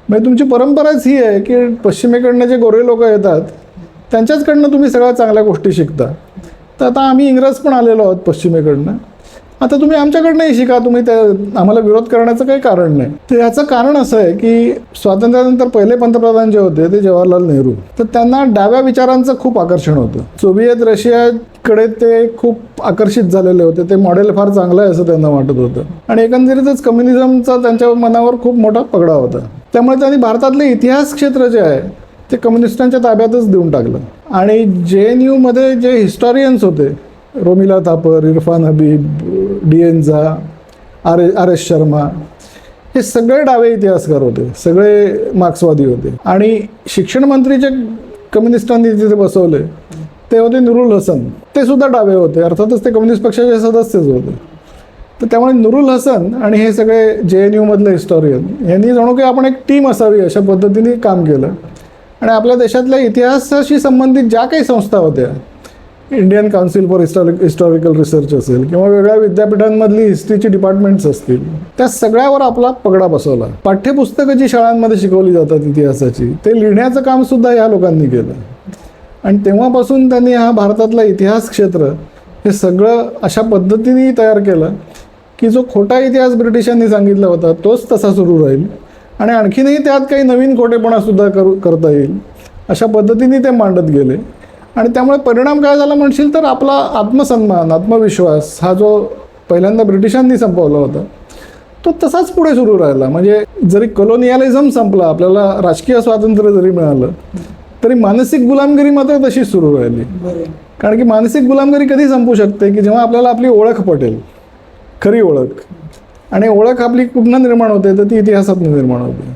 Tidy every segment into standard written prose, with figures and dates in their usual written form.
म्हणजे तुमची परंपराच ही आहे की पश्चिमेकडनं जे गोरे लोक येतात त्यांच्याचकडनं तुम्ही सगळ्या चांगल्या गोष्टी शिकता. तर आता आम्ही इंग्रज पण आलेलो आहोत पश्चिमेकडनं, आता तुम्ही आमच्याकडनंही शिका, तुम्ही त्या आम्हाला विरोध करण्याचं काही कारण नाही. तर याचं कारण असं आहे की स्वातंत्र्यानंतर पहिले पंतप्रधान जे होते ते जवाहरलाल नेहरू, तर त्यांना डाव्या विचारांचं खूप आकर्षण होतं. सोव्हिएत रशियाकडे ते खूप आकर्षित झालेले होते. ते मॉडेल फार चांगलं आहे असं त्यांना वाटत होतं आणि एकंदरीतच कम्युनिझमचा त्यांच्या मनावर खूप मोठा पगडा होता. त्यामुळे त्यांनी भारतातले इतिहास क्षेत्र जे आहे ते कम्युनिस्टांच्या ताब्यातच देऊन टाकलं. आणि JNU मध्ये जे हिस्टॉरियन्स होते, रोमिला थापर, इरफान हबीब, DN झा, RS शर्मा, हे सगळे डावे इतिहासकार होते, सगळे मार्क्सवादी होते. आणि शिक्षण मंत्री जे कम्युनिस्टांनी तिथे बसवले ते होते नुरुल हसन, ते सुद्धा डावे होते, अर्थातच ते कम्युनिस्ट पक्षाचे सदस्यच होते. तर त्यामुळे नुरुल हसन आणि हे सगळे JNU मधले हिस्टॉरियन यांनी जणू काही आपण एक टीम असावी अशा पद्धतीने काम केलं. आणि आपल्या देशातल्या इतिहासाशी संबंधित ज्या काही संस्था होत्या, Indian council for historical research असेल किंवा वेगळ्या विद्यापीठांमधली हिस्ट्रीची डिपार्टमेंट्स असतील, त्या सगळ्यावर आपला पगडा बसवला. पाठ्यपुस्तकं जी शाळांमध्ये शिकवली जातात इतिहासाची, ते लिहिण्याचं काम सुद्धा या लोकांनी केलं. आणि तेव्हापासून त्यांनी हा भारतातला इतिहास क्षेत्र हे सगळं अशा पद्धतीने तयार केलं की जो खोटा इतिहास ब्रिटिशांनी सांगितला होता तोच तसा सुरू राहील आणि आणखीनही त्यात काही नवीन खोटेपणासुद्धा करता येईल अशा पद्धतीने ते मांडत गेले. आणि त्यामुळे परिणाम काय झाला म्हणशील तर आपला आत्मसन्मान, आत्मविश्वास हा जो पहिल्यांदा ब्रिटिशांनी संपवला होता तो तसाच पुढे सुरू राहिला. म्हणजे जरी कॉलोनियलिझम संपला, आपल्याला राजकीय स्वातंत्र्य जरी मिळालं, तरी मानसिक गुलामगिरी मात्र तशीच सुरू राहिली. कारण की मानसिक गुलामगिरी कधी संपू शकते की जेव्हा आपल्याला आपली ओळख पटेल, खरी ओळख. आणि ओळख आपली कुठनं निर्माण होते तर ती इतिहासातून निर्माण होते.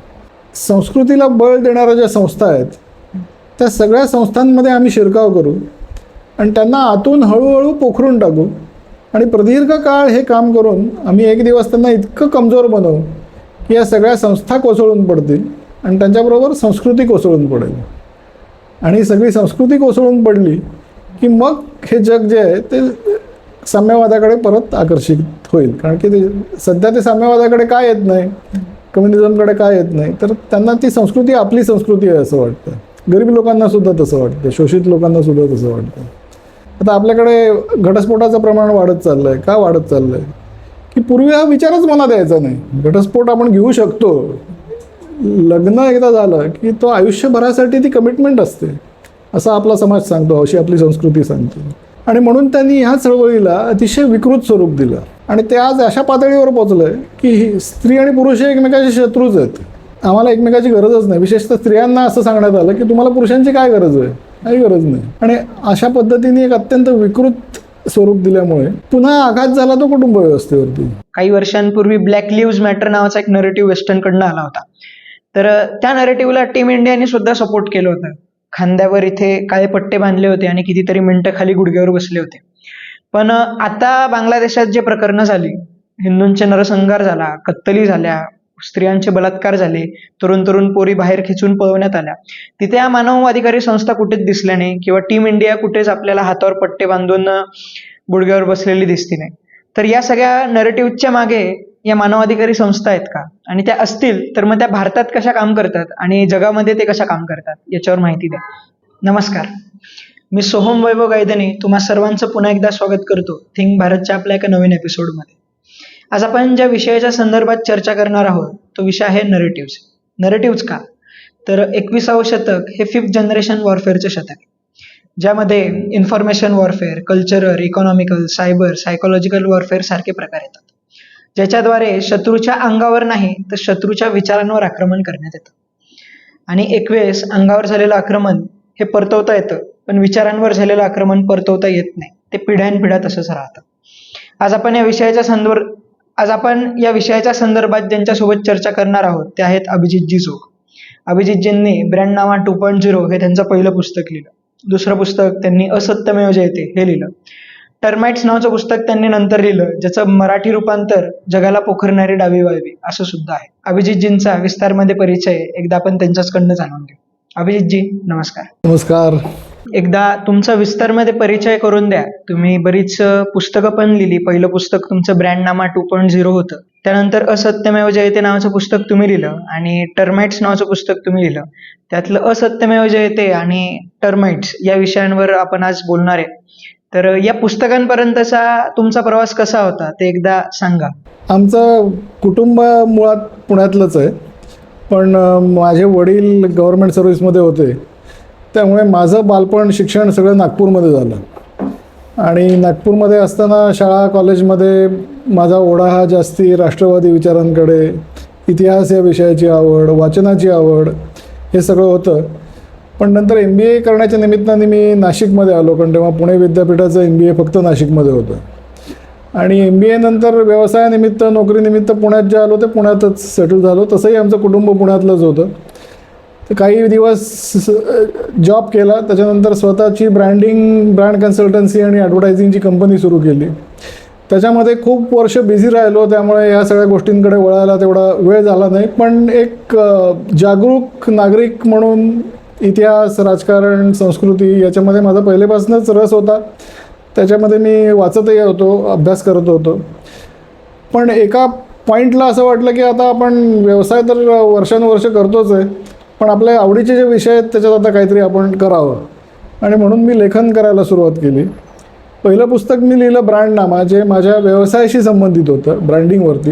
संस्कृतीला बळ देणाऱ्या ज्या संस्था आहेत त्या सगळ्या संस्थांमध्ये आम्ही शिरकाव करू आणि त्यांना आतून हळूहळू पोखरून टाकू आणि प्रदीर्घ काळ हे काम करून आम्ही एक दिवस त्यांना इतकं कमजोर बनवू की या सगळ्या संस्था कोसळून पडतील आणि त्यांच्याबरोबर संस्कृती कोसळून पडेल. आणि सगळी संस्कृती कोसळून पडली की मग हे जग जे आहे ते साम्यवादाकडे परत आकर्षित होईल. कारण की ते सध्या ते साम्यवादाकडे काय येत नाही, कम्युनिझमकडे काय येत नाही, तर त्यांना ती संस्कृती आपली संस्कृती आहे असं वाटतं. गरीब लोकांना सुद्धा तसं वाटतं, शोषित लोकांना सुद्धा तसं वाटतं. आता आपल्याकडे घटस्फोटाचं प्रमाण वाढत चाललं आहे. का वाढत चाललं आहे की पूर्वी हा विचारच मला द्यायचा नाही, घटस्फोट आपण घेऊ शकतो, लग्न एकदा झालं की तो आयुष्यभरासाठी ती कमिटमेंट असते असं आपला समाज सांगतो, अशी आपली संस्कृती सांगते. आणि म्हणून त्यांनी ह्या चळवळीला अतिशय विकृत स्वरूप दिलं आणि ते आज अशा पातळीवर पोचलं आहे की स्त्री आणि पुरुष हे एकमेकाचे शत्रूच आहेत. आम्हाला एकमेकाची गरजच नाही. विशेषतः स्त्रियांना असं सांगण्यात आलं की तुम्हाला पुरुषांची काय गरज आहे, काही गरज नाही. आणि अशा पद्धतीने एक अत्यंत विकृत स्वरूप दिल्यामुळे पुन्हा आघात झाला तो कुटुंब व्यवस्थेवरती. काही वर्षांपूर्वी ब्लॅक लिव्ह्ज मॅटर नावाचा एक नरेटिव्ह वेस्टर्नकडनं आला होता. तर त्या नरेटिव्हला टीम इंडियाने सुद्धा सपोर्ट केलं होतं. खांद्यावर इथे काळे पट्टे बांधले होते आणि कितीतरी मिनिटं खाली गुडघ्यावर बसले होते. पण आता बांगलादेशात जे प्रकरणं झाली, हिंदूंचे नरसंहार झाला, कत्तली झाल्या, स्त्रियांचे बलात्कार झाले, तरुण पोरी बाहेर खिचून पळवण्यात आल्या, तिथे या मानवाधिकारी संस्था कुठेच दिसल्या नाही किंवा टीम इंडिया कुठेच आपल्याला हातावर पट्टे बांधून गुडघ्यावर बसलेली दिसती नाही. तर या सगळ्या नरेटिव्हच्या मागे या मानवाधिकारी संस्था आहेत का? आणि त्या असतील तर मग त्या भारतात कशा काम करतात आणि जगामध्ये ते कशा काम करतात याच्यावर माहिती द्या. नमस्कार, मी सोहम वैभव गायधनी तुम्हा सर्वांचं पुन्हा एकदा स्वागत करतो थिंक भारतच्या आपल्या एका नवीन एपिसोडमध्ये. आज आपण ज्या विषयाच्या संदर्भात चर्चा करणार आहोत तो विषय आहे नरेटिव्ह्ज. नरेटिव्ह्ज का? तर 21वं शतक हे 5th जनरेशन वॉरफेअरचं शतक आहे, ज्यामध्ये information warfare, cultural, economical, cyber, psychological warfare सारखे प्रकार येतात, ज्याच्याद्वारे शत्रूच्या अंगावर नाही तर शत्रूच्या विचारांवर आक्रमण करण्यात येतं. आणि एक वेळेस अंगावर झालेलं आक्रमण हे परतवता येतं, पण विचारांवर झालेलं आक्रमण परतवता येत नाही, ते पिढ्यानपिढ्या तसंच राहतं. आज आपण या विषयाच्या संदर्भात ज्यांच्यासोबत चर्चा करणार आहोत ते आहेत अभिजितजी जोग. अभिजितजींनी ब्रँड नामा 2.0 हे त्यांचं पहिलं पुस्तक लिहिलं. दुसरं पुस्तक त्यांनी असत्यमेव जयते हे लिहिलं. टर्माइट्स नावाचं पुस्तक त्यांनी नंतर लिहिलं, ज्याचं मराठी रूपांतर जगाला पोखरणारी डावी वाळवी असं सुद्धा आहे. अभिजितजींचा विस्तारमध्ये परिचय एकदा आपण त्यांच्याचकडनं जाणून घेऊ. अभिजितजी नमस्कार. नमस्कार. एकदा तुमचा विस्तारमध्ये परिचय करून द्या. तुम्ही बरीच पुस्तकं पण लिहिली. पहिलं पुस्तक तुमचं ब्रँड नामा 2.0 होतं, त्यानंतर असत्यमेव जयते नावाचं पुस्तक तुम्ही लिहिलं आणि टर्माइट्स नावाचं पुस्तक तुम्ही लिहिलं. त्यातलं असत्यमेव जयते आणि टर्माइट्स या विषयांवर आपण आज बोलणार आहे. तर या पुस्तकांपर्यंतचा तुमचा प्रवास कसा होता ते एकदा सांगा. आमचं कुटुंब मुळात पुण्यातलंच आहे, पण माझे वडील गव्हर्मेंट सर्व्हिसमध्ये होते, त्यामुळे माझं बालपण शिक्षण सगळं नागपूरमध्ये झालं. आणि नागपूरमध्ये असताना शाळा कॉलेजमध्ये माझा ओढा हा जास्ती राष्ट्रवादी विचारांकडे, इतिहास या विषयाची आवड, वाचनाची आवड हे सगळं होतं. पण नंतर MBA करण्याच्या निमित्ताने मी नाशिकमध्ये आलो, कारण तेव्हा पुणे विद्यापीठाचं MBA फक्त नाशिकमध्ये होतं. आणि MBA नंतर व्यवसायानिमित्त, नोकरीनिमित्त पुण्यात जे आलो ते पुण्यातच सेटल झालो. तसंही आमचं कुटुंब पुण्यातलंच होतं. तर काही दिवस जॉब केला, त्याच्यानंतर स्वतःची ब्रँड कन्सल्टन्सी आणि ॲडव्हर्टायझिंगची कंपनी सुरू केली. त्याच्यामध्ये खूप वर्ष बिझी राहिलो, त्यामुळे या सगळ्या गोष्टींकडे वळायला तेवढा वेळ झाला नाही. पण एक जागरूक नागरिक म्हणून इतिहास, राजकारण, संस्कृती याच्यामध्ये माझा पहिलेपासूनच रस होता. त्याच्यामध्ये मी वाचतही होतो, अभ्यास करत होतो. पण एका पॉईंटला असं वाटलं की आता आपण व्यवसाय तर वर्षानुवर्ष करतोच आहे, पण आपल्या आवडीचे जे विषय आहेत त्याच्यात आता काहीतरी आपण करावं. आणि म्हणून मी लेखन करायला सुरुवात केली. पहिलं पुस्तक मी लिहिलं ब्रँडनामा, जे माझ्या व्यवसायाशी संबंधित होतं, ब्रँडिंगवरती.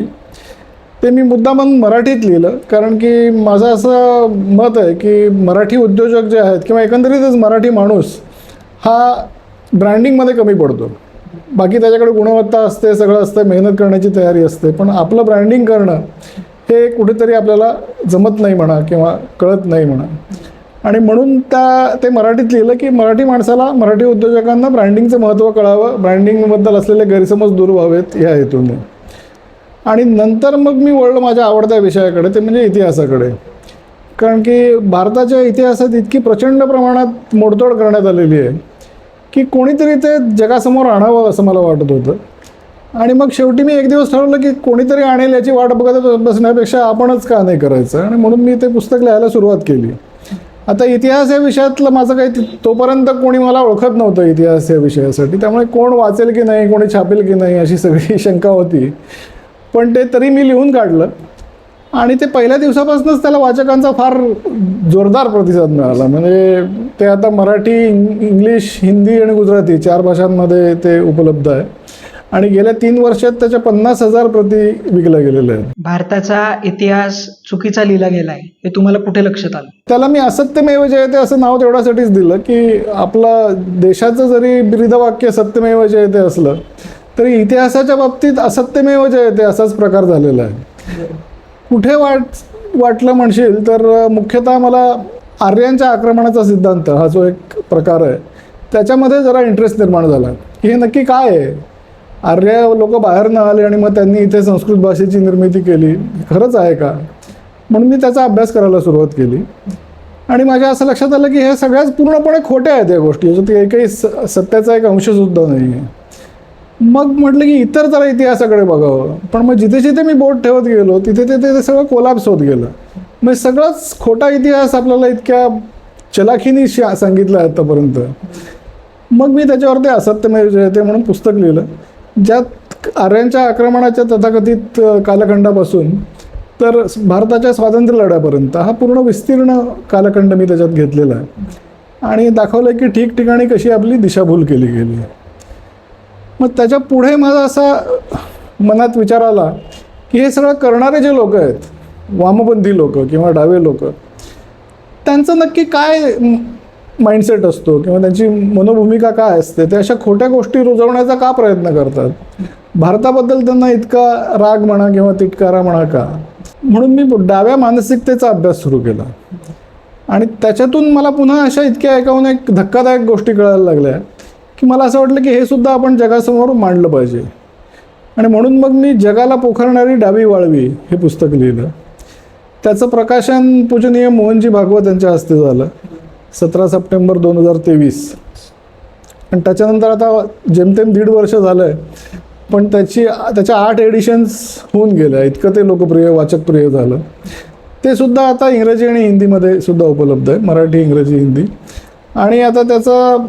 ते मी मुद्दामून मराठीत लिहिलं, कारण की माझं असं मत आहे की मराठी उद्योजक जे आहेत किंवा एकंदरीतच मराठी माणूस हा ब्रँडिंगमध्ये कमी पडतो. बाकी त्याच्याकडे गुणवत्ता असते, सगळं असतं, मेहनत करण्याची तयारी असते, पण आपलं ब्रँडिंग करणं हे कुठेतरी आपल्याला जमत नाही म्हणा किंवा कळत नाही म्हणा. आणि म्हणून ते मराठीत लिहिलं की मराठी माणसाला, मराठी उद्योजकांना ब्रँडिंगचं महत्त्व कळावं, ब्रँडिंगबद्दल असलेले गैरसमज दूर व्हावेत या हेतूने. आणि नंतर मग मी वळलो माझ्या आवडत्या विषयाकडे, ते म्हणजे इतिहासाकडे. कारण की भारताच्या इतिहासात इतकी प्रचंड प्रमाणात मोडतोड करण्यात आलेली आहे की कोणीतरी ते जगासमोर आणावं असं मला वाटत होतं. आणि मग शेवटी मी एक दिवस ठरवलं की कोणीतरी आणेल याची वाट बघत बसण्यापेक्षा आपणच का नाही करायचं. आणि म्हणून मी ते पुस्तक लिहायला सुरुवात केली. आता इतिहास या विषयातलं माझं काही तोपर्यंत कोणी मला ओळखत नव्हतं इतिहास या विषयासाठी, त्यामुळे कोण वाचेल की नाही, कोणी छापेल की नाही अशी सगळी शंका होती. पण ते तरी मी लिहून काढलं आणि ते पहिल्या दिवसापासूनच त्याला वाचकांचा फार जोरदार प्रतिसाद मिळाला. म्हणजे ते आता मराठी, इंग्लिश, हिंदी आणि गुजराती 4 भाषांमध्ये ते उपलब्ध आहे. आणि गेल्या 3 वर्षात त्याच्या 50,000 प्रती विकल्या गेलेल्या आहेत. भारताचा इतिहास चुकीचा लिहिला गेलाय हे तुम्हाला कुठे लक्षात आलं? त्याला मी असत्यमेव जयते असं नाव तेवढ्यासाठीच दिलं की आपलं देशाचं जरी ब्रीदवाक्य सत्यमेव जयते असलं तरी इतिहासाच्या बाबतीत असत्यमेव जयते असाच प्रकार झालेला आहे. कुठे वाटलं म्हणशील तर मुख्यतः मला आर्यांच्या आक्रमणाचा सिद्धांत हा जो एक प्रकार आहे त्याच्यामध्ये जरा इंटरेस्ट निर्माण झाला की हे नक्की काय आहे. आर्य लोक बाहेर न आले आणि मग त्यांनी इथे संस्कृत भाषेची निर्मिती केली, खरंच आहे का? म्हणून मी त्याचा अभ्यास करायला सुरुवात केली. आणि माझ्या असं लक्षात आलं की हे सगळ्याच पूर्णपणे खोट्या आहेत या गोष्टी, याच्यात एकही सत्याचा एक अंशसुद्धा नाही आहे. मग म्हटलं की इतर जरा इतिहासाकडे बघावं. पण मग जिथे जिथे मी बोट ठेवत गेलो तिथे ते सगळं कोलॅप्स होत गेलं. मग सगळाच खोटा इतिहास आपल्याला इतक्या चलाखीने सांगितलं आहे आतापर्यंत. मग मी त्याच्यावरती असत्यमेव जयते म्हणून पुस्तक लिहिलं, ज्यात आर्यांच्या आक्रमणाच्या तथाकथित कालखंडापासून तर भारताच्या स्वातंत्र्य लढ्यापर्यंत हा पूर्ण विस्तीर्ण कालखंड मी त्याच्यात घेतलेला आहे. आणि दाखवलं की ठिकठिकाणी कशी आपली दिशाभूल केली गेली. मग त्याच्या पुढे माझा असा मनात विचार आला की हे सगळं करणारे जे लोक आहेत, वामपंथी लोक किंवा डावे लोक, त्यांचं नक्की काय माइंडसेट असतो किंवा त्यांची मनोभूमिका काय असते, ते अशा खोट्या गोष्टी रुजवण्याचा का प्रयत्न करतात. भारताबद्दल त्यांना इतका राग म्हणा किंवा तिटकारा म्हणा का. म्हणून मी डाव्या मानसिकतेचा अभ्यास सुरू केला. आणि त्याच्यातून मला पुन्हा अशा इतक्या ऐकावून एक धक्कादायक गोष्टी कळायला लागल्या की मला असं वाटलं की हे सुद्धा आपण जगासमोर मांडलं पाहिजे. आणि म्हणून मग मी जगाला पोखरणारी डावी वाळवी हे पुस्तक लिहिलं. त्याचं प्रकाशन पूजनीय मोहनजी भागवत यांच्या हस्ते झालं 17 सप्टेंबर 2023. आणि त्याच्यानंतर आता जेमतेम 1.5 वर्ष झालं आहे, पण त्याच्या 8 एडिशन्स होऊन गेल्या. इतकं ते लोकप्रिय, वाचकप्रिय झालं. ते सुद्धा आता इंग्रजी आणि हिंदीमध्ये सुद्धा उपलब्ध आहे, मराठी, इंग्रजी, हिंदी. आणि आता त्याचं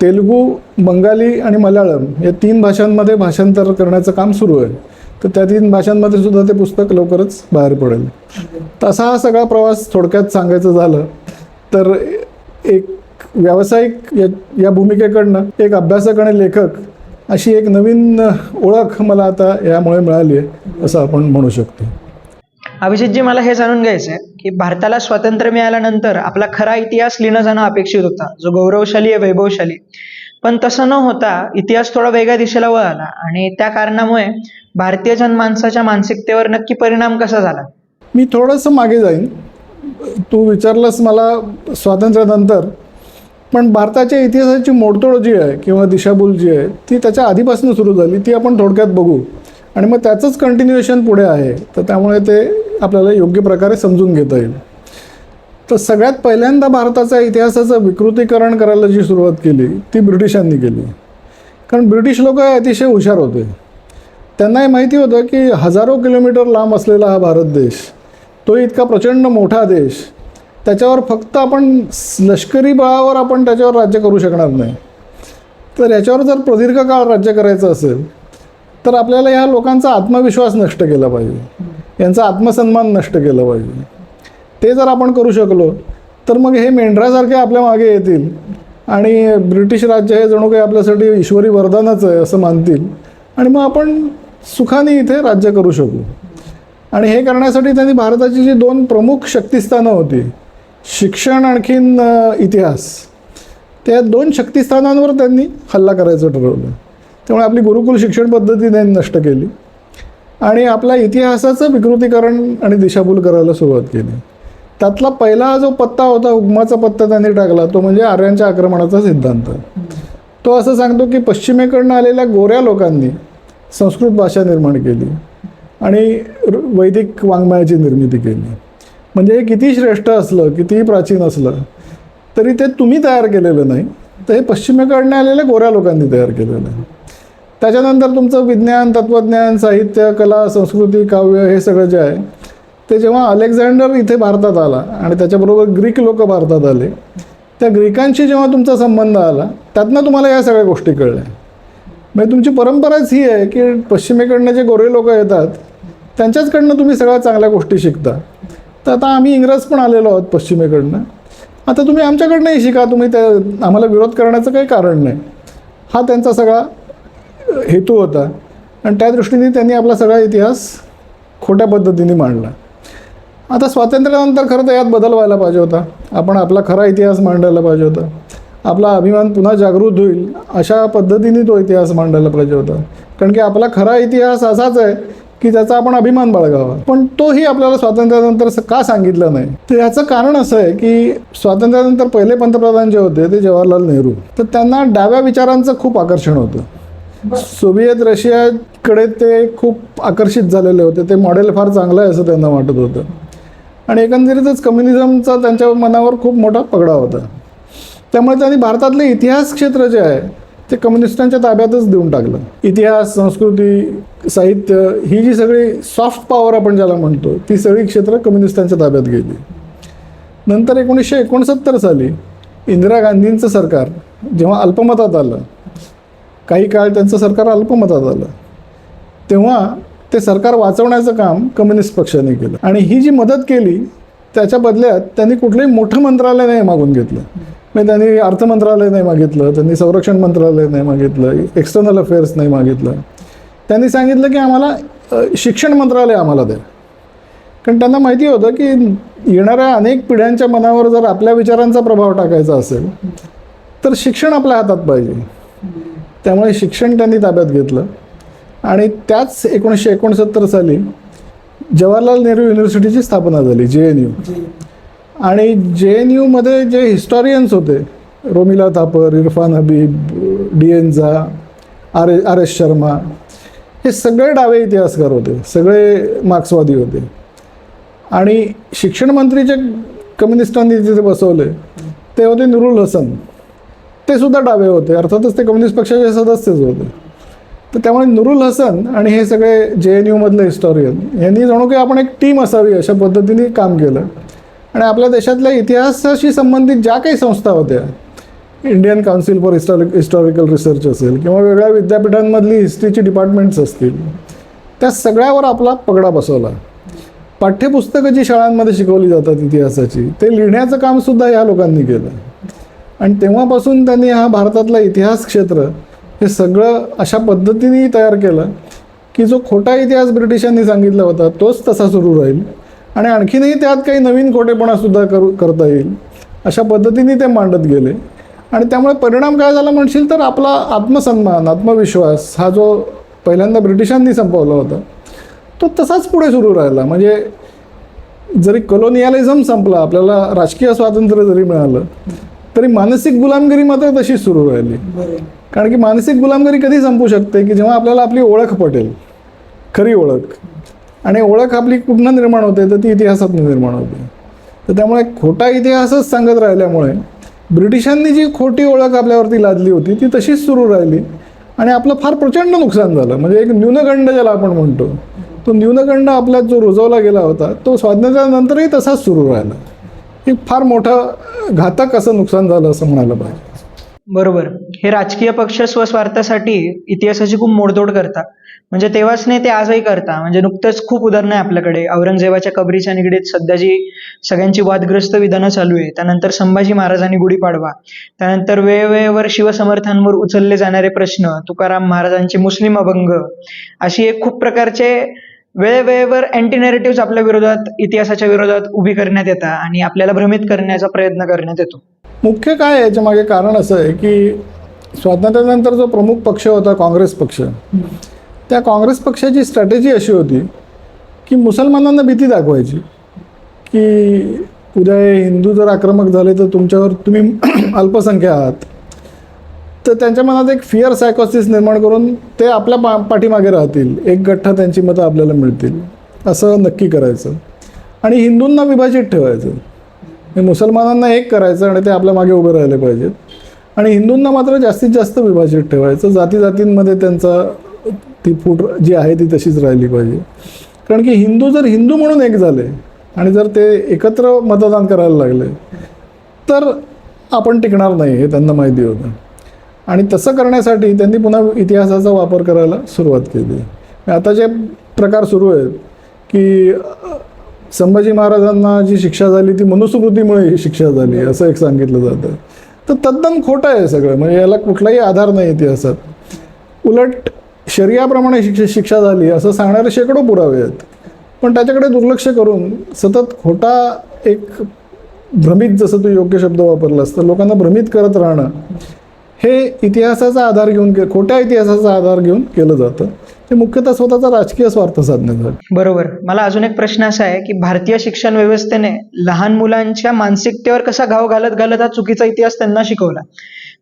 तेलुगू, बंगाली आणि मल्याळम या 3 भाषांमध्ये भाषांतर करण्याचं काम सुरू आहे. तर त्या 3 भाषांमध्ये सुद्धा ते पुस्तक लवकरच बाहेर पडेल. तसा हा सगळा प्रवास थोडक्यात सांगायचं झालं तर एक व्यावसायिक या भूमिकेकडनं एक अभ्यासक आणि लेखक अशी एक नवीन ओळख मला आता यामुळे मिळाली आहे असं आपण म्हणू शकतो. अभिजितजी, मला हे जाणून घ्यायचं आहे की भारताला स्वातंत्र्य मिळाल्यानंतर आपला खरा इतिहास लिहिणं जाणं अपेक्षित होता, जो गौरवशाली आहे, वैभवशाली. पण तसं न होता इतिहास थोडा वेगळ्या दिशेला वळाला आणि त्या कारणामुळे भारतीय जनमानसाच्या मानसिकतेवर नक्की परिणाम कसा झाला? मी थोडंसं मागे जाईन. तू विचारलंस मला स्वातंत्र्यानंतर, पण भारताच्या इतिहासाची मोडतोड जी आहे किंवा दिशाभूल जी आहे ती त्याच्या आधीपासून सुरू झाली, ती आपण थोडक्यात बघू आणि मग त्याचंच कंटिन्युएशन पुढे आहे. तर त्यामुळे ते आपल्याला योग्य प्रकारे समजून घेता येईल. तर सगळ्यात पहिल्यांदा भारताच्या इतिहासाचं विकृतीकरण करायला जी सुरुवात केली ती ब्रिटिशांनी केली. कारण ब्रिटिश लोक अतिशय हुशार होते. त्यांनाही माहिती होतं की हजारो किलोमीटर लांब असलेला हा भारत देश, तो इतका प्रचंड मोठा देश, त्याच्यावर फक्त आपण लष्करी बळावर आपण त्याच्यावर राज्य करू शकणार नाही. तर याच्यावर जर प्रदीर्घ काळ राज्य करायचं असेल तर आपल्याला ह्या लोकांचा आत्मविश्वास नष्ट केला पाहिजे, यांचा आत्मसन्मान नष्ट केला पाहिजे. ते जर आपण करू शकलो तर मग हे मेंढरासारखे आपल्या मागे येतील आणि ब्रिटिश राज्य हे जणू काही आपल्यासाठी ईश्वरी वरदानच आहे असं मानतील आणि मग आपण सुखाने इथे राज्य करू शकू. आणि हे करण्यासाठी त्यांनी भारताची जी 2 प्रमुख शक्तिस्थानं होती, शिक्षण आणखीन इतिहास, त्या 2 शक्तिस्थानांवर त्यांनी हल्ला करायचं ठरवलं. त्यामुळे आपली गुरुकुल शिक्षण पद्धती त्यांनी नष्ट केली आणि आपल्या इतिहासाचं विकृतीकरण आणि दिशाभूल करायला सुरुवात केली. त्यातला पहिला जो पत्ता होता, हुकमाचा पत्ता त्यांनी टाकला, तो म्हणजे आर्यांच्या आक्रमणाचा सिद्धांत. तो असं सांगतो की पश्चिमेकडनं आलेल्या गोऱ्या लोकांनी संस्कृत भाषा निर्माण केली आणि वैदिक वाङ्मयाची निर्मिती केली. म्हणजे हे किती श्रेष्ठ असलं, कितीही प्राचीन असलं तरी ते तुम्ही तयार केलेलं नाही, तर हे पश्चिमेकडनं आलेल्या गोऱ्या लोकांनी तयार केलेलं आहे. त्याच्यानंतर तुमचं विज्ञान, तत्त्वज्ञान, साहित्य, कला, संस्कृती, काव्य हे सगळं जे आहे ते जेव्हा अलेक्झांडर इथे भारतात आला आणि त्याच्याबरोबर ग्रीक लोक भारतात आले, त्या ग्रीकांशी जेव्हा तुमचा संबंध आला त्यातनं तुम्हाला या सगळ्या गोष्टी कळल्या. म्हणजे तुमची परंपराच ही आहे की पश्चिमेकडनं जे गोरे लोक येतात त्यांच्याचकडनं तुम्ही सगळ्या चांगल्या गोष्टी शिकता. तर आता आम्ही इंग्रज पण आलेलो आहोत पश्चिमेकडनं, आता तुम्ही आमच्याकडनंही शिका, तुम्ही त्या आम्हाला विरोध करण्याचं काही कारण नाही. हा त्यांचा सगळा हेतू होता आणि त्या दृष्टीने त्यांनी आपला सगळा इतिहास खोट्या पद्धतीने मांडला. आता स्वातंत्र्यानंतर खरं तर यात बदल व्हायला पाहिजे होता. आपण आपला खरा इतिहास मांडायला पाहिजे होता. आपला अभिमान पुन्हा जागृत होईल अशा पद्धतीने तो इतिहास मांडायला पाहिजे होता. कारण की आपला खरा इतिहास असाच आहे की त्याचा आपण अभिमान बाळगावा. पण तोही आपल्याला स्वातंत्र्यानंतर का सांगितलं नाही, तर याचं कारण असं आहे की स्वातंत्र्यानंतर पहिले पंतप्रधान जे होते ते जवाहरलाल नेहरू, तर त्यांना डाव्या विचारांचं खूप आकर्षण होतं. सोव्हिएत रशियाकडे ते खूप आकर्षित झालेले होते. ते मॉडेल फार चांगलं आहे असं त्यांना वाटत होतं आणि एकंदरीतच कम्युनिझमचा त्यांच्या मनावर खूप मोठा पगडा होता. त्यामुळे त्यांनी भारतातले इतिहास क्षेत्र जे आहे ते कम्युनिस्टांच्या ताब्यातच देऊन टाकलं. इतिहास, संस्कृती, साहित्य ही जी सगळी सॉफ्ट पॉवर आपण ज्याला म्हणतो ती सगळी क्षेत्र कम्युनिस्टांच्या ताब्यात गेली. नंतर 1969 साली इंदिरा गांधींचं सरकार जेव्हा अल्पमतात आलं, काही काळ त्यांचं सरकार अल्पमतात आलं, तेव्हा ते सरकार वाचवण्याचं काम कम्युनिस्ट पक्षाने केलं आणि ही जी मदत केली त्याच्या बदल्यात त्यांनी कुठलंही मोठं मंत्रालय नाही मागून घेतलं. म्हणजे त्यांनी अर्थ मंत्रालय नाही मागितलं, त्यांनी संरक्षण मंत्रालय नाही मागितलं, एक्सटर्नल अफेअर्स नाही मागितलं. त्यांनी सांगितलं की आम्हाला शिक्षण मंत्रालय आम्हाला द्या. कारण त्यांना माहिती होतं की येणाऱ्या अनेक पिढ्यांच्या मनावर जर आपल्या विचारांचा प्रभाव टाकायचा असेल तर शिक्षण आपल्या हातात पाहिजे. त्यामुळे शिक्षण त्यांनी ताब्यात घेतलं आणि त्याच 1969 साली जवाहरलाल नेहरू युनिव्हर्सिटीची स्थापना झाली, JNU. आणि JNUमध्ये जे हिस्टॉरियन्स होते, रोमिला थापर, इरफान हबीब, DN झा, RS शर्मा, हे सगळे डावे इतिहासकार होते, सगळे मार्क्सवादी होते. आणि शिक्षण मंत्री जे कम्युनिस्टांनी तिथे बसवले ते होते नुरुल हसन. ते सुद्धा डावे होते, अर्थातच ते कम्युनिस्ट पक्षाचे सदस्यच होते. तर त्यामुळे नुरुल हसन आणि हे सगळे JNUमधले हिस्टॉरियन यांनी जणू काही आपण एक टीम असावी अशा पद्धतीने काम केलं आणि आपल्या देशातल्या इतिहासाशी संबंधित ज्या काही संस्था होत्या, Indian council for historical research असेल किंवा वेगळ्या विद्यापीठांमधली हिस्ट्रीची डिपार्टमेंट्स असतील, त्या सगळ्यावर आपला पगडा बसवला. पाठ्यपुस्तकं जी शाळांमध्ये शिकवली जातात इतिहासाची, ते लिहिण्याचं कामसुद्धा या लोकांनी केलं. आणि तेव्हापासून त्यांनी हा भारतातला इतिहास क्षेत्र हे सगळं अशा पद्धतीने तयार केलं की जो खोटा इतिहास ब्रिटिशांनी सांगितला होता तोच तसा सुरू राहील आणि आणखीनही त्यात काही नवीन खोटेपणासुद्धा करता येईल अशा पद्धतीने ते मांडत गेले. आणि त्यामुळे परिणाम काय झाला म्हणशील तर आपला आत्मसन्मान, आत्मविश्वास हा जो पहिल्यांदा ब्रिटिशांनी संपवला होता तो तसाच पुढे सुरू राहिला. म्हणजे जरी कॉलोनियलिझम संपला, आपल्याला राजकीय स्वातंत्र्य जरी मिळालं, तरी मानसिक गुलामगिरी मात्र तशीच सुरू राहिली. कारण की मानसिक गुलामगिरी कधी संपू शकते की जेव्हा आपल्याला आपली ओळख पटेल, खरी ओळख. आणि ओळख आपली कुठनं निर्माण होते तर ती इतिहासातून निर्माण होते. तर त्यामुळे खोटा इतिहासच सांगत राहिल्यामुळे ब्रिटिशांनी जी खोटी ओळख आपल्यावरती लादली होती ती तशीच सुरू राहिली आणि आपलं फार प्रचंड नुकसान झालं. म्हणजे एक न्यूनगंड ज्याला आपण म्हणतो, तो न्यूनगंड आपल्यात जो रुजवला गेला होता तो स्वातंत्र्यानंतरही तसाच सुरू राहिला. हे फार मोठं घातक असं नुकसान झालं असं म्हणायला पाहिजे. बरोबर. हे राजकीय पक्ष स्वस्वार्थासाठी इतिहासाची खूप मोडतोड करतात. म्हणजे तेव्हाच नाही ते आजही करता. म्हणजे नुकतंच खूप उदाहरणं आहे आपल्याकडे. औरंगजेबाच्या कबरीच्या निगडीत सध्या जी सगळ्यांची वादग्रस्त विधानं चालू आहे, त्यानंतर संभाजी महाराजांनी गुढीपाडवा, त्यानंतर वेळेवेळेवर शिवसमर्थांवर उचलले जाणारे प्रश्न, तुकाराम महाराजांचे मुस्लिम अभंग, अशी एक खूप प्रकारचे वेळेवेळेवर अँटी नॅरेटिव्ह आपल्या विरोधात, इतिहासाच्या विरोधात उभी करण्यात येतात आणि आपल्याला भ्रमित करण्याचा प्रयत्न करण्यात येतो. मुख्य काय आहे याच्या मागे कारण असं आहे की स्वातंत्र्यानंतर जो प्रमुख पक्ष होता काँग्रेस पक्ष, त्या काँग्रेस पक्षाची स्ट्रॅटेजी अशी होती की मुसलमानांना भीती दाखवायची की उद्या हिंदू जर आक्रमक झाले तर तुमच्यावर, तुम्ही अल्पसंख्या आहात, तर त्यांच्या मनात एक फिअर सायकोसिस निर्माण करून ते आपल्या पाठीमागे राहतील, एक गठ्ठा त्यांची मतं आपल्याला मिळतील असं नक्की करायचं आणि हिंदूंना विभाजित ठेवायचं. हे मुसलमानांना एक करायचं आणि ते आपल्या मागे उभे राहिले पाहिजेत आणि हिंदूंना मात्र जास्तीत जास्त विभाजित ठेवायचं. जातीजातींमध्ये त्यांचा ती फूट जी आहे ती तशीच राहिली पाहिजे. कारण की हिंदू जर हिंदू म्हणून एक झाले आणि जर ते एकत्र मतदान करायला लागले तर आपण टिकणार नाही हे त्यांना माहिती होतं. आणि तसं करण्यासाठी त्यांनी पुन्हा इतिहासाचा वापर करायला सुरुवात केली. आता जे प्रकार सुरू आहेत की संभाजी महाराजांना जी शिक्षा झाली ती मनुस्मृतीमुळे ही शिक्षा झाली असं एक सांगितलं जातं, तर तद्दन खोटं आहे सगळं. म्हणजे याला कुठलाही आधार नाही इतिहासात. उलट शरियाप्रमाणे शिक्षा झाली असं सांगणारे शेकडो पुरावे आहेत, पण त्याच्याकडे दुर्लक्ष करून सतत खोटा एक भ्रमित, जसं तू योग्य शब्द वापरलास, तर लोकांना भ्रमित करत राहणं हे इतिहासाचा आधार घेऊन, खोट्या इतिहासाचा आधार घेऊन केलं जातं. ते मुख्यतः स्वतःचा राजकीय स्वार्थ साधण्यासाठी. बरोबर. मला अजून एक प्रश्न असा आहे की भारतीय शिक्षण व्यवस्थेने लहान मुलांच्या मानसिकतेवर कसा घाव घालत घालत हा चुकीचा इतिहास त्यांना शिकवला.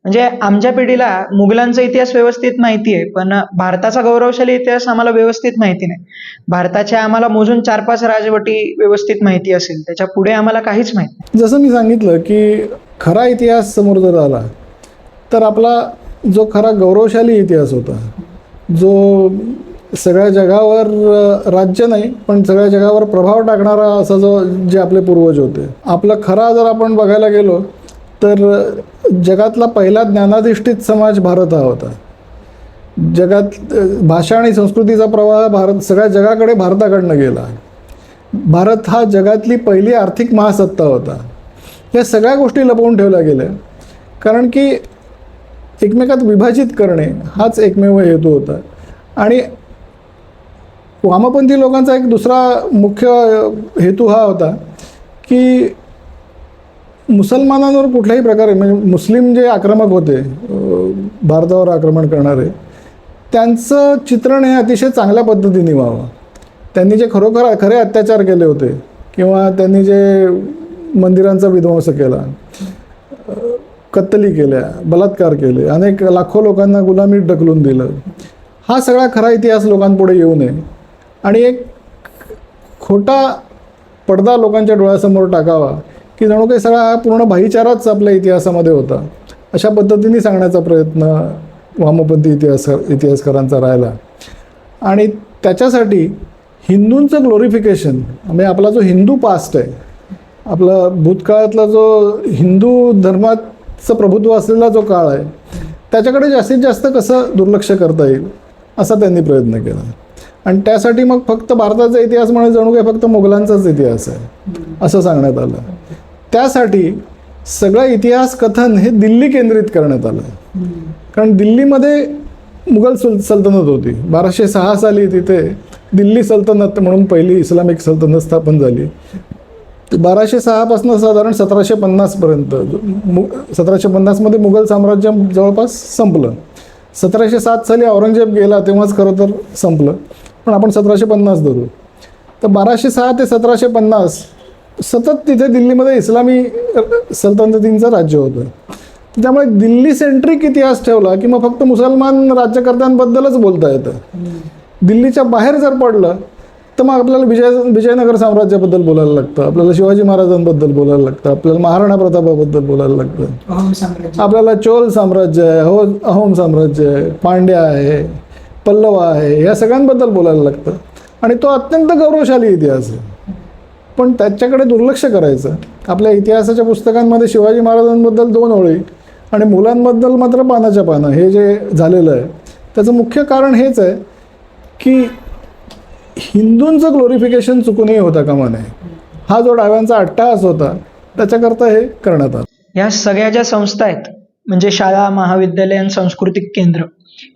म्हणजे आमच्या पिढीला मुघलांचा इतिहास व्यवस्थित माहिती आहे, पण भारताचा गौरवशाली इतिहास आम्हाला व्यवस्थित माहिती नाही. भारताच्या आम्हाला मोजून 4-5 राजवटी व्यवस्थित माहिती असेल, त्याच्या पुढे आम्हाला काहीच माहिती नाही. जसं मी सांगितलं की खरा इतिहास समोर जर आला तर आपला जो खरा गौरवशाली इतिहास होता, जो सगळ्या जगावर, राज्य नाही पण सगळ्या जगावर प्रभाव टाकणारा असा जे आपले पूर्वज होते, आपला खरा जर आपण बघायला गेलो तर जगातला पहिला ज्ञानाधिष्ठित समाज भारत हा होता. जगात भाषा आणि संस्कृतीचा प्रवाह सगळ्या जगाकडे भारताकडनं गेला. भारत हा जगातली पहिली आर्थिक महासत्ता होता. या सगळ्या गोष्टी लपवून ठेवल्या गेल्या कारण की एकमेकात विभाजित करणे हाच एकमेव हेतू होता. आणि वामपंथी लोकांचा एक दुसरा मुख्य हेतू हा होता की मुसलमानांवर कुठल्याही प्रकारे, म्हणजे मुस्लिम जे आक्रमक होते भारतावर आक्रमण करणारे, त्यांचं चित्रण हे अतिशय चांगल्या पद्धतीने व्हावं. त्यांनी जे खरोखर खरे अत्याचार केले होते किंवा त्यांनी जे मंदिरांचा विध्वंस केला, कत्तली केल्या, बलात्कार केले, अनेक लाखो लोकांना गुलामीत ढकलून दिलं, हा सगळा खरा इतिहास लोकांपुढे येऊ नये आणि एक खोटा पडदा लोकांच्या डोळ्यासमोर टाकावा की जणू काही सगळा हा पूर्ण भाईचाराच आपल्या इतिहासामध्ये होता, अशा पद्धतीने सांगण्याचा प्रयत्न वामपंथी इतिहासकारांचा राहिला. आणि त्याच्यासाठी हिंदूंचं ग्लोरिफिकेशन, म्हणजे आपला जो हिंदू पास्ट आहे, आपला भूतकाळातला जो हिंदू धर्माचं प्रभुत्व असलेला जो काळ आहे, त्याच्याकडे जास्तीत जास्त कसं दुर्लक्ष करता येईल असा त्यांनी प्रयत्न केला. आणि त्यासाठी मग फक्त भारताचा इतिहास म्हणजे जणू काही फक्त मुघलांचाच इतिहास आहे असं सांगण्यात आलं. त्यासाठी सगळं इतिहास कथन हे दिल्ली केंद्रित करण्यात आलं. कारण दिल्लीमध्ये मुघल सल्तनत होती. 1206 साली तिथे दिल्ली सल्तनत म्हणून पहिली इस्लामिक सल्तनत स्थापन झाली. 1206 पासून साधारण 1750पर्यंत 1750मध्ये मुघल साम्राज्य जवळपास संपलं. 1707 साली औरंगजेब गेला तेव्हाच खरं तर संपलं, पण आपण 1750 धरू. तर 1206 ते 1750 सतत तिथे दिल्लीमध्ये इस्लामी सल्तनतींचं राज्य होतं. त्यामुळे दिल्ली सेंट्रिक इतिहास ठेवला की मग फक्त मुसलमान राज्यकर्त्यांबद्दलच बोलता येतं. दिल्लीच्या बाहेर जर पडलं तर मग आपल्याला विजयनगर साम्राज्याबद्दल बोलायला लागतं, आपल्याला शिवाजी महाराजांबद्दल बोलायला लागतं, आपल्याला महाराणा प्रतापाबद्दल बोलायला लागतं, आपल्याला चोल साम्राज्य आहे, अहोम साम्राज्य आहे, पांड्या आहे, पल्लव आहे, या सगळ्यांबद्दल बोलायला लागतं. आणि तो अत्यंत गौरवशाली इतिहास आहे. पण त्याच्याकडे दुर्लक्ष करायचं. आपल्या इतिहासाच्या पुस्तकांमध्ये शिवाजी महाराजांबद्दल 2 ओळी आणि मुलांबद्दल मात्र पानाच्या पानं हे जे झालेलं आहे त्याचं मुख्य कारण हेच आहे की हिंदूंचं ग्लोरिफिकेशन चुकूनही होता कामा नये. हा जो डाव्यांचा अट्टहास होता त्याच्याकरता हे करण्यात आलं. या सगळ्या ज्या संस्था आहेत म्हणजे शाळा, महाविद्यालयन, सांस्कृतिक केंद्र,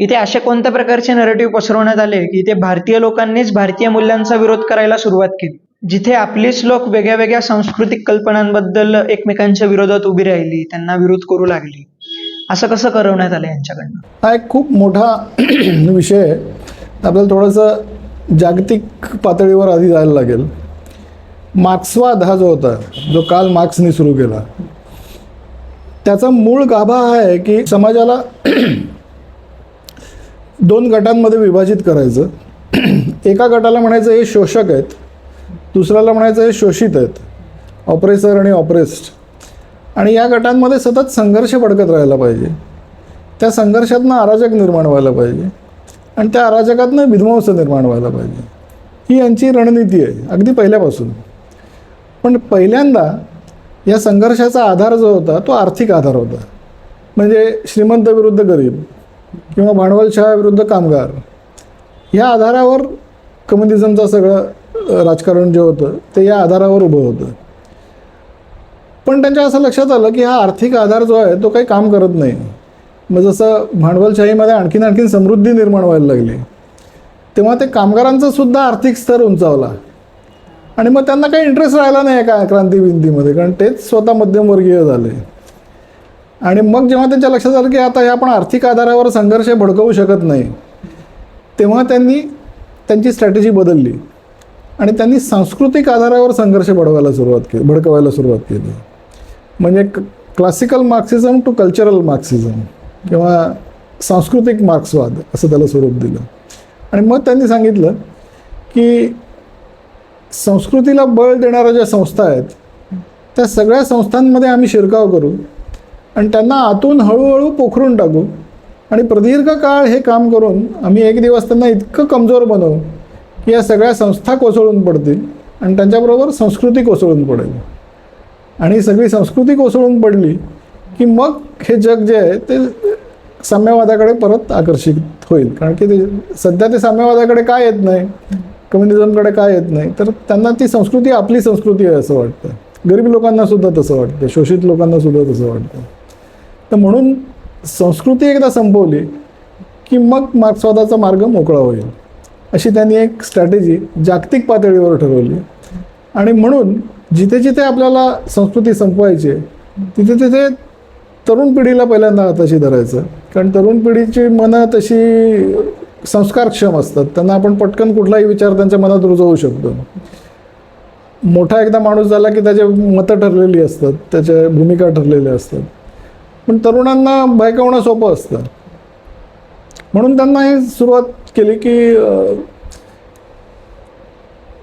इथे अशा कोणत्या प्रकारचे नरेटिव्ह पसरवण्यात आले की इथे भारतीय लोकांनीच भारतीय मूल्यांचा विरोध करायला सुरुवात केली, जिथे आपलीच लोक वेगळ्या वेगळ्या सांस्कृतिक कल्पनांबद्दल एकमेकांच्या विरोधात उभी राहिली, त्यांना विरोध करू लागली. असं कसं करवण्यात आलं यांच्याकडनं? हा एक खूप मोठा विषय आहे. आपल्याला थोडंसं जागतिक पातळीवर आधी जायला लागेल. मार्क्सवाद हा जो होता, जो कार्ल मार्क्सने सुरू केला, त्याचा मूळ गाभा हा आहे की समाजाला 2 गटांमध्ये विभाजित करायचं. एका गटाला म्हणायचं हे शोषक आहेत, दुसऱ्याला म्हणायचं हे शोषित आहेत, ऑपरेसर आणि ऑपरेस्ड. आणि या गटांमध्ये सतत संघर्ष भडकत राहायला पाहिजे. त्या संघर्षातनं अराजक निर्माण व्हायला पाहिजे आणि त्या अराजकातनं विध्वंस निर्माण व्हायला पाहिजे. ही यांची रणनीती आहे अगदी पहिल्यापासून. पण पहिल्यांदा या संघर्षाचा आधार जो होता तो आर्थिक आधार होता. म्हणजे श्रीमंत विरुद्ध गरीब किंवा भांडवलशाह विरुद्ध कामगार, ह्या आधारावर कम्युनिझमचं सगळं राजकारण जे होतं ते या आधारावर उभं होतं. पण त्यांच्या असं लक्षात आलं की हा आर्थिक आधार जो आहे तो काही काम करत नाही. मग जसं भांडवलशाहीमध्ये आणखीन समृद्धी निर्माण व्हायला लागली तेव्हा ते कामगारांचा सुद्धा आर्थिक स्तर उंचावला आणि मग त्यांना काही इंटरेस्ट राहिला नाही एका क्रांतीविंतीमध्ये, कारण तेच स्वतः मध्यमवर्गीय झाले. आणि मग जेव्हा त्यांच्या लक्षात आलं की आता हे आपण आर्थिक आधारावर संघर्ष भडकवू शकत नाही, तेव्हा त्यांनी त्यांची स्ट्रॅटेजी बदलली आणि त्यांनी सांस्कृतिक आधारावर संघर्ष भडकवायला सुरुवात केली. म्हणजे क्लासिकल मार्क्सिझम टू कल्चरल मार्क्सिझम किंवा सांस्कृतिक मार्क्सवाद असं त्याला स्वरूप दिलं. आणि मग त्यांनी सांगितलं की संस्कृतीला बळ देणाऱ्या ज्या संस्था आहेत त्या सगळ्या संस्थांमध्ये आम्ही शिरकाव करू आणि त्यांना आतून हळूहळू पोखरून टाकू आणि प्रदीर्घ काळ हे काम करून आम्ही एक दिवस त्यांना इतकं कमजोर बनवू की या सगळ्या संस्था कोसळून पडतील आणि त्यांच्याबरोबर संस्कृती कोसळून पडेल. आणि सगळी संस्कृती कोसळून पडली की मग हे जग जे आहे ते साम्यवादाकडे परत आकर्षित होईल. कारण की ते सध्या ते साम्यवादाकडे काय येत नाही, कम्युनिझमकडे काय येत नाही, तर त्यांना ती संस्कृती आपली संस्कृती आहे असं वाटतं. गरीब लोकांनासुद्धा तसं वाटतं, शोषित लोकांनासुद्धा तसं वाटतं. तर म्हणून संस्कृती एकदा संपवली की मग मार्क्सवादाचा मार्ग मोकळा होईल अशी त्यांनी एक स्ट्रॅटेजी जागतिक पातळीवर ठरवली. आणि म्हणून जिथे जिथे आपल्याला संस्कृती संपवायची आहे तिथे तिथे तरुण पिढीला पहिल्यांदा हाताशी धरायचं. कारण तरुण पिढीची मनं तशी संस्कारक्षम असतात, त्यांना आपण पटकन कुठलाही विचार त्यांच्या मनात रुजवू शकतो. मोठा एकदा माणूस झाला की त्याचे मतं ठरलेली असतात, त्याच्या भूमिका ठरलेल्या असतात. पण तरुणांना भयकवणं सोपं असतं. म्हणून त्यांना हे सुरुवात केली की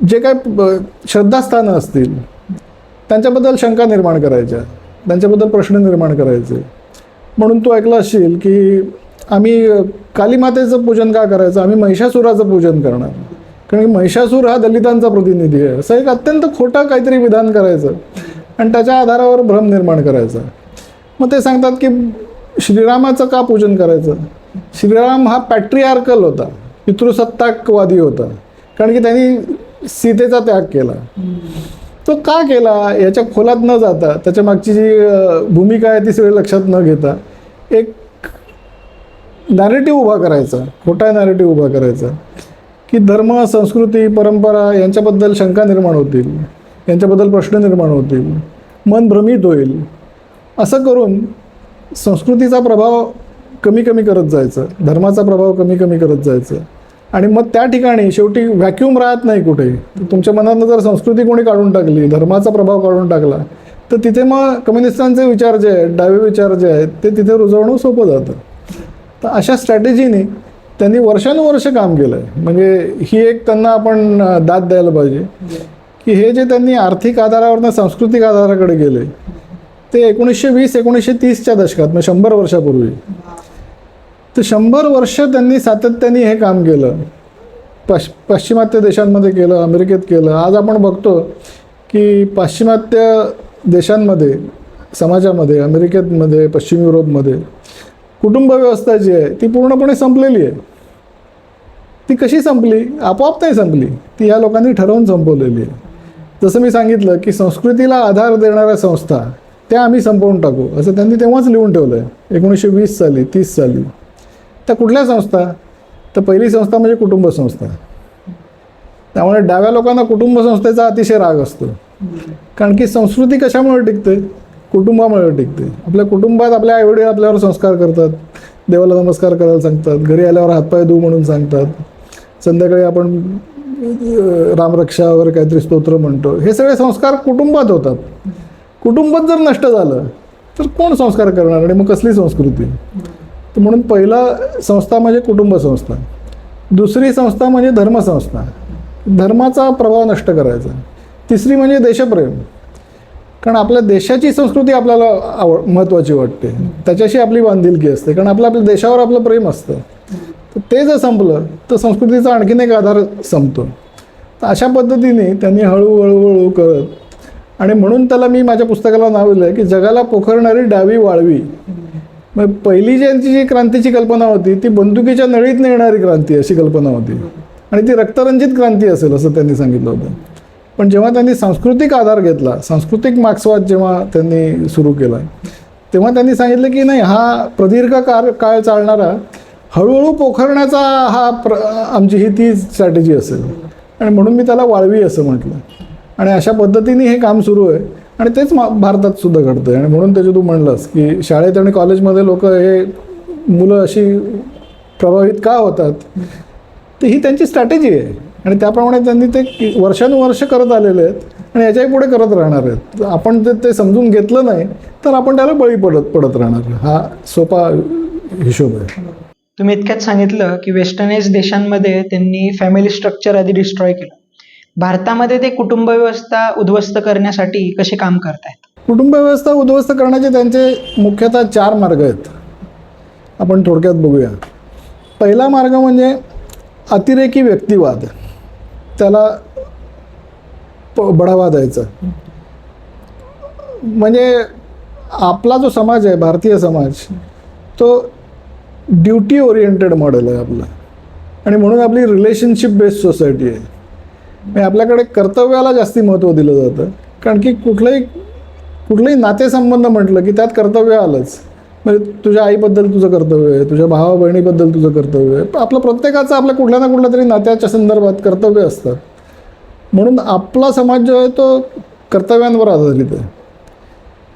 जे काय श्रद्धास्थानं असतील त्यांच्याबद्दल शंका निर्माण करायच्या, त्यांच्याबद्दल प्रश्न निर्माण करायचे. म्हणून तू ऐकलं असशील की आम्ही कालीमातेचं पूजन का करायचं, आम्ही महिषासुराचं पूजन करणार, कारण की महिषासूर हा दलितांचा प्रतिनिधी आहे, असं एक अत्यंत खोटं काहीतरी विधान करायचं आणि त्याच्या आधारावर भ्रम निर्माण करायचा. मग ते सांगतात की श्रीरामाचं का पूजन करायचं. श्रीराम हा पॅट्रियार्कल होता, पितृसत्ताकवादी होता, कारण की त्यांनी सीतेचा त्याग केला. तो का केला याच्या खोलात न जाता, त्याच्या मागची जी भूमिका आहे ती सगळी लक्षात न घेता एक नॅरेटिव्ह उभा करायचा, खोटा नॅरेटिव्ह उभा करायचा की धर्म, संस्कृती, परंपरा यांच्याबद्दल शंका निर्माण होतील, यांच्याबद्दल प्रश्न निर्माण होतील, मन भ्रमित होईल. असं करून संस्कृतीचा प्रभाव कमी कमी करत जायचं, धर्माचा प्रभाव कमी कमी करत जायचं. आणि मग त्या ठिकाणी शेवटी व्हॅक्यूम राहत नाही कुठे. तुमच्या मनातनं जर संस्कृती कोणी काढून टाकली, धर्माचा प्रभाव काढून टाकला, तर तिथे मग कम्युनिस्टांचे विचार जे आहेत, डावे विचार जे आहेत, ते तिथे रुजवणं सोपं जातं. तर अशा स्ट्रॅटेजीने त्यांनी वर्षानुवर्ष काम केलं आहे. म्हणजे ही एक त्यांना आपण दाद द्यायला पाहिजे की हे जे त्यांनी आर्थिक आधारावरनं सांस्कृतिक आधाराकडे गेले ते 1920-1930च्या दशकात, म्हणजे 100 वर्षापूर्वी. तर 100 वर्ष त्यांनी सातत्याने हे काम केलं. पाश्चिमात्य देशांमध्ये केलं, अमेरिकेत केलं. आज आपण बघतो की पाश्चिमात्य देशांमध्ये, समाजामध्ये, अमेरिकेमध्ये, पश्चिम युरोपमध्ये कुटुंब व्यवस्था जी आहे ती पूर्णपणे संपलेली आहे. ती कशी संपली? आपोआप नाही संपली, ती या लोकांनी ठरवून संपवलेली आहे. जसं मी सांगितलं की संस्कृतीला आधार देणाऱ्या संस्था त्या आम्ही संपवून टाकू, असं त्यांनी तेव्हाच लिहून ठेवलं आहे 1920 साली, 30 साली. त्या कुठल्या संस्था? तर पहिली संस्था म्हणजे कुटुंब संस्था. त्यामुळे डाव्या लोकांना कुटुंब संस्थेचा अतिशय राग असतो, कारण की संस्कृती कशामुळे टिकते? कुटुंबामुळे टिकते. आपल्या कुटुंबात आपल्या आईवडील आपल्यावर संस्कार करतात, देवाला नमस्कार करायला सांगतात, घरी आल्यावर हातपाय धुऊ म्हणून सांगतात, संध्याकाळी आपण रामरक्षा वगैरे काहीतरी स्तोत्र म्हणतो. हे सगळे संस्कार कुटुंबात होतात. कुटुंबात जर नष्ट झालं तर कोण संस्कार करणार आणि मग कसली संस्कृती? तर म्हणून पहिला संस्था म्हणजे कुटुंब संस्था. दुसरी संस्था म्हणजे धर्मसंस्था, धर्माचा प्रभाव नष्ट करायचा. तिसरी म्हणजे देशप्रेम, कारण आपल्या देशाची संस्कृती आपल्याला महत्त्वाची वाटते, त्याच्याशी आपली बांधिलकी असते, कारण आपल्या देशावर आपलं प्रेम असतं. तर ते जर संपलं तर संस्कृतीचा आणखीन एक आधार संपतो. तर अशा पद्धतीने त्यांनी हळूहळू करत, आणि म्हणून त्याला मी माझ्या पुस्तकाला नाव दिलं आहे की जगाला पोखरणारी डावी वाळवी. मग पहिली ज्यांची जी क्रांतीची कल्पना होती ती बंदुकीच्या नळीतनं येणारी क्रांती अशी कल्पना होती, आणि ती रक्तरंजित क्रांती असेल असं त्यांनी सांगितलं होतं. पण जेव्हा त्यांनी सांस्कृतिक आधार घेतला, सांस्कृतिक मार्क्सवाद जेव्हा त्यांनी सुरू केला, तेव्हा त्यांनी सांगितलं की नाही, हा प्रदीर्घ काळ चालणारा हळूहळू पोखरण्याचा हा आमची ही ती स्ट्रॅटेजी असेल, आणि म्हणून मी त्याला वाळवी असं म्हटलं. आणि अशा पद्धतीने हे काम सुरू आहे, आणि तेच भारतात सुद्धा घडतं. आणि म्हणून त्याचे तू म्हणलंस की शाळेत आणि कॉलेजमध्ये लोक हे मुलं अशी प्रभावित का होतात, तर ही त्यांची स्ट्रॅटेजी आहे, आणि त्याप्रमाणे त्यांनी ते वर्षानुवर्ष करत आलेले आहेत, आणि याच्याही पुढे करत राहणार आहेत. आपण ते समजून घेतलं नाही तर आपण त्याला बळी पडत राहणार. हा सोपा हिशोब आहे. तुम्ही इतक्यात सांगितलं की वेस्टर्नाइज देशांमध्ये त्यांनी फॅमिली स्ट्रक्चर आधी डिस्ट्रॉय केलं. भारतामध्ये ते कुटुंब व्यवस्था उद्ध्वस्त करण्यासाठी कसे काम करतायत? कुटुंब व्यवस्था उद्ध्वस्त करण्याचे त्यांचे मुख्यतः 4 मार्ग आहेत. आपण थोडक्यात बघूया. पहिला मार्ग म्हणजे अतिरेकी व्यक्तिवाद, त्याला बढावा द्यायचा. म्हणजे आपला जो समाज आहे, भारतीय समाज, तो ड्युटी ओरिएंटेड मॉडेल आहे आपला, आणि म्हणून आपली रिलेशनशिप बेस्ड सोसायटी आहे. म्हणजे आपल्याकडे कर्तव्याला जास्ती महत्त्व दिलं जातं, कारण की कुठलंही नातेसंबंध म्हटलं की त्यात कर्तव्य आलंच. म्हणजे तुझ्या आईबद्दल तुझं कर्तव्य आहे, तुझ्या भावा बहिणीबद्दल तुझं कर्तव्य आहे. आपलं प्रत्येकाचं आपल्या कुठल्या ना कुठल्या तरी नात्याच्या संदर्भात कर्तव्य असतात. म्हणून आपला समाज जो आहे तो कर्तव्यांवर आधारित आहे.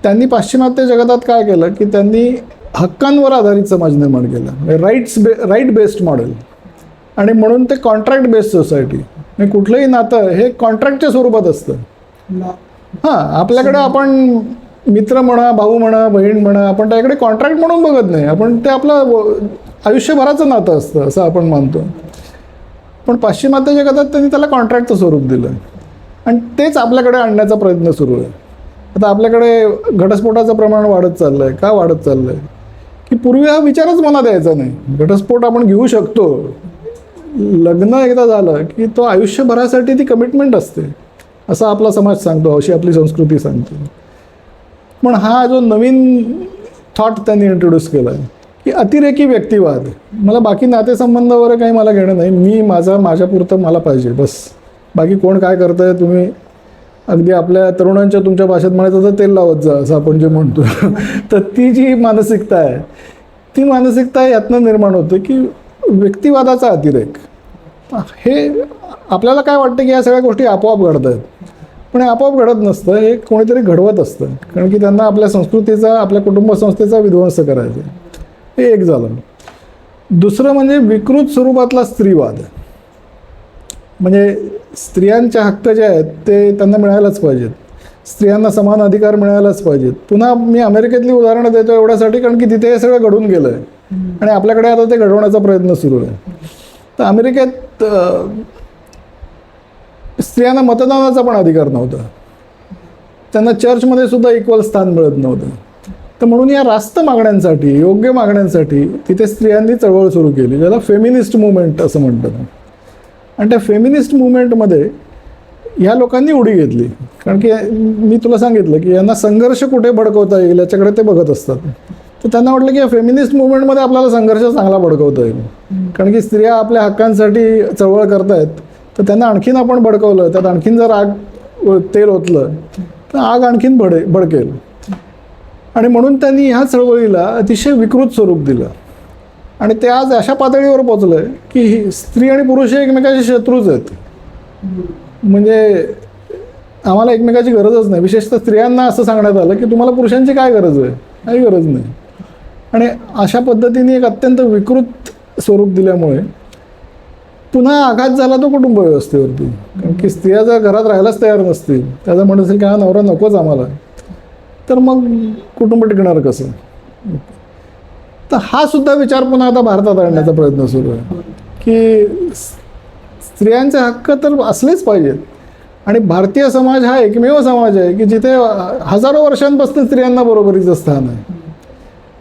त्यांनी पाश्चिमात्य जगतात काय केलं की त्यांनी हक्कांवर आधारित समाज निर्माण केला, राईट बेस्ड मॉडेल, आणि म्हणून ते कॉन्ट्रॅक्ट बेस्ड सोसायटी. म्हणजे कुठलंही नातं हे कॉन्ट्रॅक्टच्या स्वरूपात असतं. हां, आपल्याकडे आपण मित्र म्हणा, भाऊ म्हणा, बहीण म्हणा, आपण त्याकडे कॉन्ट्रॅक्ट म्हणून बघत नाही, आपण ते आपलं आयुष्यभराचं नातं असतं असं आपण मानतो. पण पाश्चिमात्य जगतात त्यांनी त्याला कॉन्ट्रॅक्टचं स्वरूप दिलं, आणि तेच आपल्याकडे आणण्याचा प्रयत्न सुरू आहे. आता आपल्याकडे घटस्फोटाचं प्रमाण वाढत चाललं आहे. का वाढत चाललं आहे? की पूर्वी हा विचारच मनात यायचा नाही. घटस्फोट आपण घेऊ शकतो, लग्न एकदा झालं की तो आयुष्यभरासाठी ती कमिटमेंट असते असं आपला समाज सांगतो, अशी आपली संस्कृती सांगते. पण हा जो नवीन थॉट त्यांनी इंट्रोड्यूस केला आहे की अतिरेकी व्यक्तिवाद. मला बाकी नातेसंबंध वगैरे काही मला घेणं नाही, मी माझ्यापुरतं मला पाहिजे बस. बाकी कोण काय करतंय तुम्ही अगदी आपल्या तरुणांच्या तुमच्या भाषेत म्हणायचं तर तेल लावत जा असं आपण जे म्हणतो. तर ती जी मानसिकता आहे ती मानसिकता यातनं निर्माण होते की व्यक्तिवादाचा अतिरेक. हे आपल्याला काय वाटतं की या सगळ्या गोष्टी आपोआप घडत आहेत, पण हे आपोआप घडत नसतं, हे कोणीतरी घडवत असतं. कारण की त्यांना आपल्या संस्कृतीचा आपल्या कुटुंब संस्थेचा विध्वंस करायचा आहे. हे एक झालं. दुसरं म्हणजे विकृत स्वरूपातला स्त्रीवाद. म्हणजे स्त्रियांचे हक्क जे आहेत ते त्यांना मिळायलाच पाहिजेत, स्त्रियांना समान अधिकार मिळायलाच पाहिजेत. पुन्हा मी अमेरिकेतली उदाहरणं देतो एवढ्यासाठी कारण की तिथे हे सगळं घडून गेलं आहे आणि आपल्याकडे आता ते घडवण्याचा प्रयत्न सुरू आहे. तर अमेरिकेत स्त्रियांना मतदानाचा पण अधिकार नव्हता, त्यांना चर्चमध्ये सुद्धा इक्वल स्थान मिळत नव्हतं. तर म्हणून या रास्त मागण्यांसाठी, योग्य मागण्यांसाठी तिथे स्त्रियांनी चळवळ सुरू केली, ज्याला फेमिनिस्ट मुवमेंट असं म्हणतात. आणि त्या फेमिनिस्ट मुवमेंटमध्ये ह्या लोकांनी उडी घेतली. कारण की मी तुला सांगितलं की यांना संघर्ष कुठे भडकवता येईल याच्याकडे ते बघत असतात. तर त्यांना वाटलं की या फेमिनिस्ट मुवमेंटमध्ये आपल्याला संघर्ष चांगला भडकवता येईल. कारण की स्त्रिया आपल्या हक्कांसाठी चळवळ करतायत, तर त्यांना आणखीन आपण भडकवलं, त्यात आणखीन जर तेल ओतलं तर आग आणखीन भडकेल. आणि म्हणून त्यांनी ह्या चळवळीला अतिशय विकृत स्वरूप दिलं. आणि ते आज अशा पातळीवर पोचलं आहे की स्त्री आणि पुरुष हे एकमेकाचे शत्रूच आहेत. म्हणजे आम्हाला एकमेकाची गरजच नाही. विशेषतः स्त्रियांना असं सांगण्यात आलं की तुम्हाला पुरुषांची काय गरज आहे, काही गरज नाही. आणि अशा पद्धतीने एक अत्यंत विकृत स्वरूप दिल्यामुळे पुन्हा आघात झाला तो कुटुंब व्यवस्थेवरती. कारण की स्त्रिया जर घरात राहायलाच तयार नसतील, त्याचा म्हणत असेल की हा नवरा नकोच आम्हाला, तर मग कुटुंब टिकणार कसं. तर हा सुद्धा विचार पुन्हा आता भारतात आणण्याचा प्रयत्न सुरू आहे की स्त्रियांचे हक्क तर असलेच पाहिजेत. आणि भारतीय समाज हा एकमेव समाज आहे की जिथे हजारो वर्षांपासून स्त्रियांना बरोबरीचं स्थान आहे.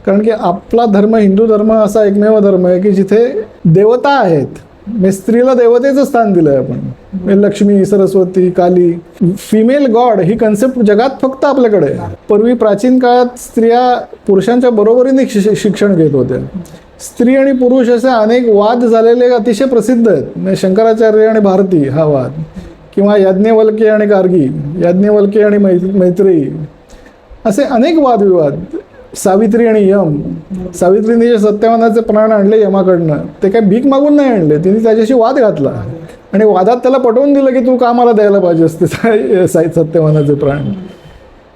कारण की आपला धर्म, हिंदू धर्म असा एकमेव धर्म आहे की जिथे देवता आहेत. म्हणजे स्त्रीला देवतेचं स्थान दिलं आहे आपण. म्हणजे लक्ष्मी, सरस्वती, काली, फिमेल गॉड ही कन्सेप्ट जगात फक्त आपल्याकडे आहे. पूर्वी प्राचीन काळात स्त्रिया पुरुषांच्या बरोबरीने शिक्षण घेत होत्या. स्त्री आणि पुरुष असे अनेक वाद झालेले अतिशय प्रसिद्ध आहेत. म्हणजे शंकराचार्य आणि भारती हा वाद, किंवा याज्ञवल्क्य आणि गार्गी, याज्ञवल्क्य आणि मैत्रेयी, असे अनेक वादविवाद. सावित्री आणि यम, सावित्रीने जे सत्यवानाचे प्राण आणले यमाकडनं ते काय भीक मागून नाही आणले, तिने त्याच्याशी वाद घातला आणि वादात त्याला पटवून दिलं की तू का मला द्यायला पाहिजे असते सत्यवानाचे प्राण.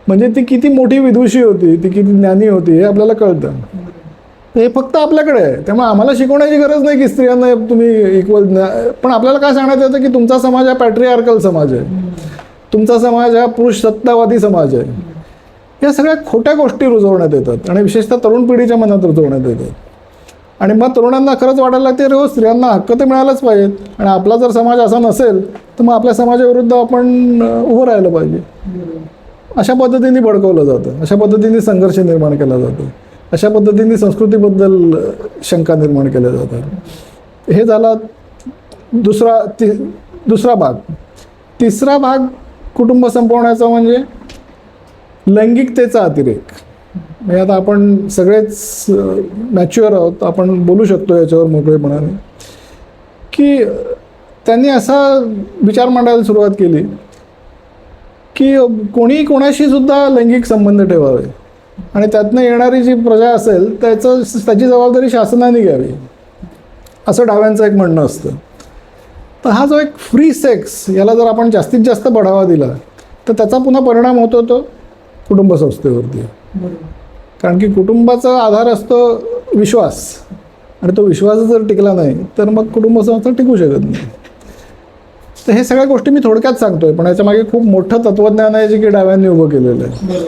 म्हणजे ती किती मोठी विदुषी होती, ती किती ज्ञानी होती हे आपल्याला कळतं. हे फक्त आपल्याकडे आहे, त्यामुळे आम्हाला शिकवण्याची गरज नाही की स्त्रियांना तुम्ही इक्वल. पण आपल्याला काय सांगण्यात येतं की तुमचा समाज हा पॅट्रिआर्कल समाज आहे, तुमचा समाज हा पुरुष सत्तावादी समाज आहे. या सगळ्या खोट्या गोष्टी रुजवण्यात येतात आणि विशेषतः तरुण पिढीच्या मनात रुजवण्यात येतात. आणि मग तरुणांना खरंच वाटायला लागते रे हो, स्त्रियांना हक्क तर मिळालाच पाहिजेत. आणि आपला जर समाज असा नसेल तर मग आपल्या समाजाविरुद्ध आपण उभं राहिलं पाहिजे. अशा पद्धतीने भडकवलं जातं, अशा पद्धतीने संघर्ष निर्माण केला जातो, अशा पद्धतीने संस्कृतीबद्दल शंका निर्माण केल्या जातात. हे झाला दुसरा भाग. तिसरा भाग कुटुंब संपवण्याचा म्हणजे लैंगिकतेचा अतिरेक. म्हणजे आता आपण सगळेच मॅच्युअर आहोत, आपण बोलू शकतो याच्यावर मोकळेपणाने, की त्यांनी असा विचार मांडायला सुरुवात केली की कोणी कोणाशी सुद्धा लैंगिक संबंध ठेवावे आणि त्यातनं येणारी जी प्रजा असेल त्याची जबाबदारी शासनाने घ्यावी, असं डाव्यांचं एक म्हणणं असतं. तर हा जो एक फ्री सेक्स याला जर आपण जास्तीत जास्त बढावा दिला तर त्याचा पुन्हा परिणाम होतो तो कुटुंब संस्थेवरती. कारण की कुटुंबाचा आधार असतो विश्वास, आणि तो विश्वास जर टिकला नाही तर मग कुटुंब संस्था टिकू शकत नाही. तर हे सगळ्या गोष्टी मी थोडक्यात सांगतोय, पण याच्यामागे खूप मोठं तत्वज्ञान आहे जे की डाव्यांनी उभं केलेलं आहे.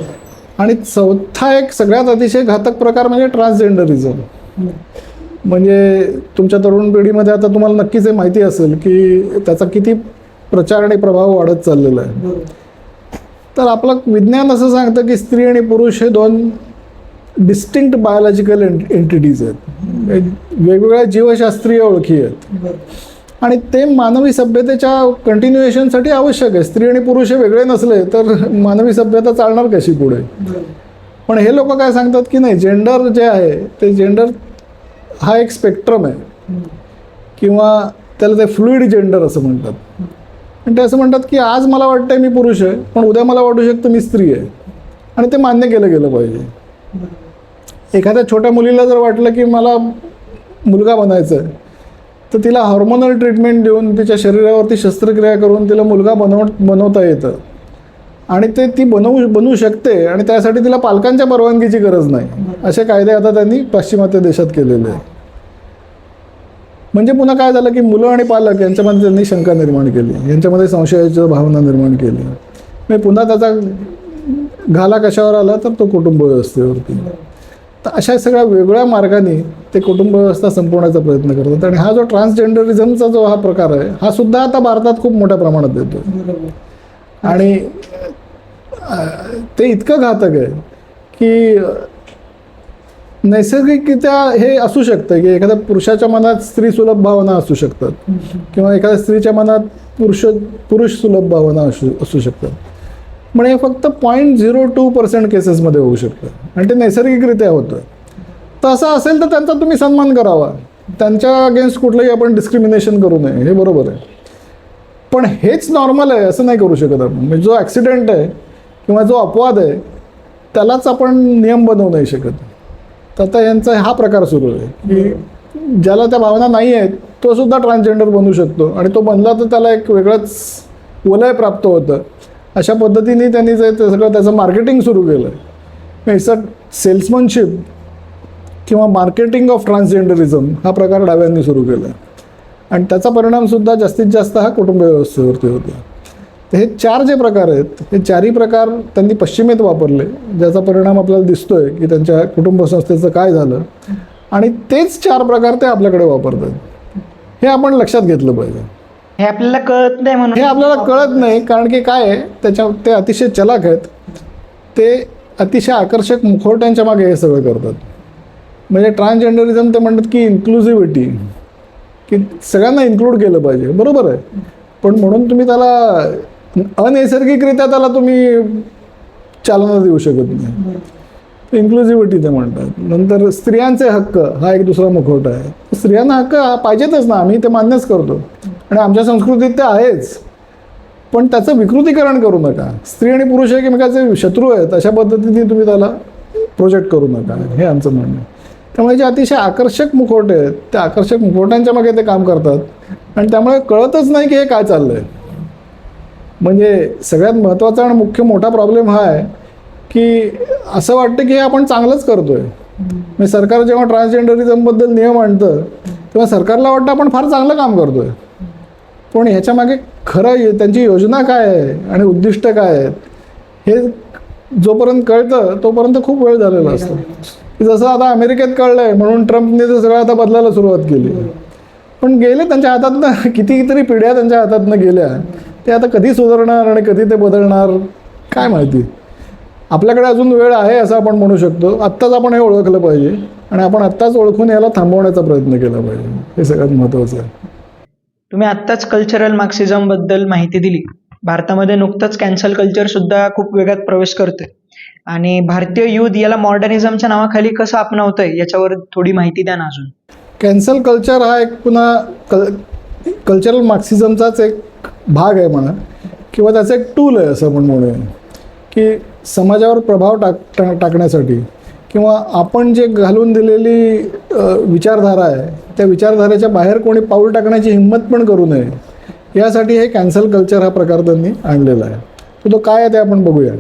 आणि चौथा एक सगळ्यात अतिशय घातक प्रकार म्हणजे ट्रान्सजेंडरिझम. म्हणजे तुमच्या तरुण पिढीमध्ये आता तुम्हाला नक्कीच हे माहिती असेल की त्याचा किती प्रचार आणि प्रभाव वाढत चाललेला आहे. तर आपलं विज्ञान असं सांगतं की स्त्री आणि पुरुष हे दोन डिस्टिंक्ट बायोलॉजिकल एंटिटीज आहेत, वेगवेगळ्या जीवशास्त्रीय ओळखी आहेत. आणि ते मानवी सभ्यतेच्या कंटिन्युएशनसाठी आवश्यक आहे. स्त्री आणि पुरुष हे वेगळे नसले तर मानवी सभ्यता चालणार कशी पुढे. पण हे लोक काय सांगतात की नाही, जेंडर जे आहे ते जेंडर हा एक स्पेक्ट्रम आहे किंवा त्याला ते फ्लुइड जेंडर असं म्हणतात. आणि ते असं म्हणतात की आज मला वाटतंय मी पुरुष आहे, पण उद्या मला वाटू शकतं मी स्त्री आहे, आणि ते मान्य केलं गेलं पाहिजे. एखाद्या छोट्या मुलीला जर वाटलं की मला मुलगा बनायचं आहे, तर तिला हॉर्मोनल ट्रीटमेंट देऊन तिच्या शरीरावरती शस्त्रक्रिया करून तिला मुलगा बनवता येतं, आणि ते ती बनवू शकते, आणि त्यासाठी तिला पालकांच्या परवानगीची गरज नाही. असे कायदे आता त्यांनी पाश्चिमात्य देशात केलेले आहे. म्हणजे पुन्हा काय झालं की मुलं आणि पालक यांच्यामध्ये त्यांनी शंका निर्माण केली, यांच्यामध्ये संशयाची भावना निर्माण केली. म्हणजे पुन्हा त्याचा घाला कशावर आला तर तो कुटुंब व्यवस्थेवरती. तर अशा सगळ्या वेगळ्या मार्गाने ते कुटुंब व्यवस्था संपवण्याचा प्रयत्न करतात. आणि हा जो ट्रान्सजेंडरिझमचा जो हा प्रकार आहे, हा सुद्धा आता भारतात खूप मोठ्या प्रमाणात येतो. आणि ते इतकं घातक आहे की नैसर्गिकरित्या हे असू शकतं की एखाद्या पुरुषाच्या मनात स्त्री सुलभ भावना असू शकतात, किंवा एखाद्या स्त्रीच्या मनात पुरुष सुलभ भावना असू शकतात. म्हणजे फक्त 0.02% केसेसमध्ये होऊ शकतं, आणि ते नैसर्गिकरित्या होतं. तर असं असेल तर त्यांचा तुम्ही सन्मान करावा, त्यांच्या अगेन्स्ट कुठलंही आपण डिस्क्रिमिनेशन करू नये, हे बरोबर आहे. पण हेच नॉर्मल आहे असं नाही करू शकत आपण. म्हणजे जो ॲक्सिडेंट आहे किंवा जो अपवाद आहे त्यालाच आपण नियम बनवू नाही शकत. तर आता यांचा हा प्रकार सुरू आहे की ज्याला त्या भावना नाही आहेत तो सुद्धा ट्रान्सजेंडर बनू शकतो, आणि तो बनला तर त्याला एक वेगळंच वलय प्राप्त होतं. अशा पद्धतीने त्यांनी जे ते सगळं त्याचं मार्केटिंग सुरू केलं आहे. इट्स अ सेल्समनशिप किंवा मार्केटिंग ऑफ ट्रान्सजेंडरिझम हा प्रकार डाव्यांनी सुरू केला आहे, आणि त्याचा परिणामसुद्धा जास्तीत जास्त हा कुटुंब व्यवस्थेवरती होतो. तर हे 4 जे प्रकार आहेत, हे 4ही प्रकार त्यांनी पश्चिमेत वापरले, ज्याचा परिणाम आपल्याला दिसतोय की त्यांच्या कुटुंब संस्थेचं काय झालं, आणि तेच 4 प्रकार ते आपल्याकडे वापरतात. हे आपण लक्षात घेतलं पाहिजे. हे आपल्याला कळत नाही म्हणून हे आपल्याला कळत नाही, कारण की काय आहे ते अतिशय चलाक आहेत. ते अतिशय आकर्षक मुखवट्यांच्या मागे हे सगळं करतात. म्हणजे ट्रान्सजेंडरिझम ते म्हणतात की इन्क्लुझिव्हिटी, की सगळ्यांना इन्क्लूड केलं पाहिजे, बरोबर आहे. पण म्हणून तुम्ही त्याला अनैसर्गिकरित्या त्याला तुम्ही चालना देऊ शकत नाही. इन्क्लुझिव्हिटी ते म्हणतात. नंतर स्त्रियांचे हक्क हा एक दुसरा मुखवटा आहे. स्त्रियांना हक्क पाहिजेतच ना, आम्ही ते मान्यच करतो, आणि आमच्या संस्कृतीत ते आहेच. पण त्याचं विकृतीकरण करू नका. स्त्री आणि पुरुष एकमेकाचे शत्रू आहेत अशा पद्धतीने तुम्ही त्याला प्रोजेक्ट करू नका, हे आमचं म्हणणं आहे. त्यामुळे जे अतिशय आकर्षक मुखवटे आहेत, त्या आकर्षक मुखवट्यांच्या मागे ते काम करतात, आणि त्यामुळे कळतच नाही की हे काय चाललं आहे. म्हणजे सगळ्यात महत्त्वाचा आणि मुख्य मोठा प्रॉब्लेम हा आहे की असं वाटतं की हे आपण चांगलंच करतो आहे. म्हणजे सरकार जेव्हा ट्रान्सजेंडरिझमबद्दल नियम आणतं तेव्हा सरकारला वाटतं आपण फार चांगलं काम करतो आहे. पण ह्याच्यामागे खरं त्यांची योजना काय आहे आणि उद्दिष्ट काय आहेत हे जोपर्यंत कळतं तोपर्यंत खूप वेळ झालेला असतो. जसं आता अमेरिकेत कळलं आहे म्हणून ट्रम्पने ते सगळं आता बदलायला सुरुवात केली. पण गेले त्यांच्या हातातनं कितीतरी पिढ्या त्यांच्या हातातनं गेल्या. ते आता कधी सुधारणार आणि कधी ते बदलणार काय माहिती. आपल्याकडे अजून वेळ आहे असं आपण म्हणू शकतो. आत्ताच आपण हे ओळखलं पाहिजे, आणि आपण आत्ताच ओळखून याला थांबवण्याचा प्रयत्न केला पाहिजे. हे सगळ्यात महत्त्वाचं आहे. तुम्ही आत्ताच कल्चरल मार्क्सिझम बद्दल माहिती दिली. भारतामध्ये नुकतंच कॅन्सल कल्चर सुद्धा खूप वेगात प्रवेश करतोय, आणि भारतीय युथ याला मॉडर्निझमच्या नावाखाली कसं अपनावतंय याच्यावर थोडी माहिती द्या ना अजून. कॅन्सल कल्चर हा एक पुन्हा कल्चरल मार्क्सिझमचाच एक भाग आहे म्हणा, किंवा त्याचं एक टूल आहे असं आपण म्हणूया, की समाजावर प्रभाव टाकण्यासाठी, किंवा आपण जे घालून दिलेली विचारधारा आहे त्या विचारधारेच्या बाहेर कोणी पाऊल टाकण्याची हिंमत पण करू नये, यासाठी हे कॅन्सल कल्चर हा प्रकार त्यांनी आणलेला आहे. तर तो काय आहे ते आपण बघूया.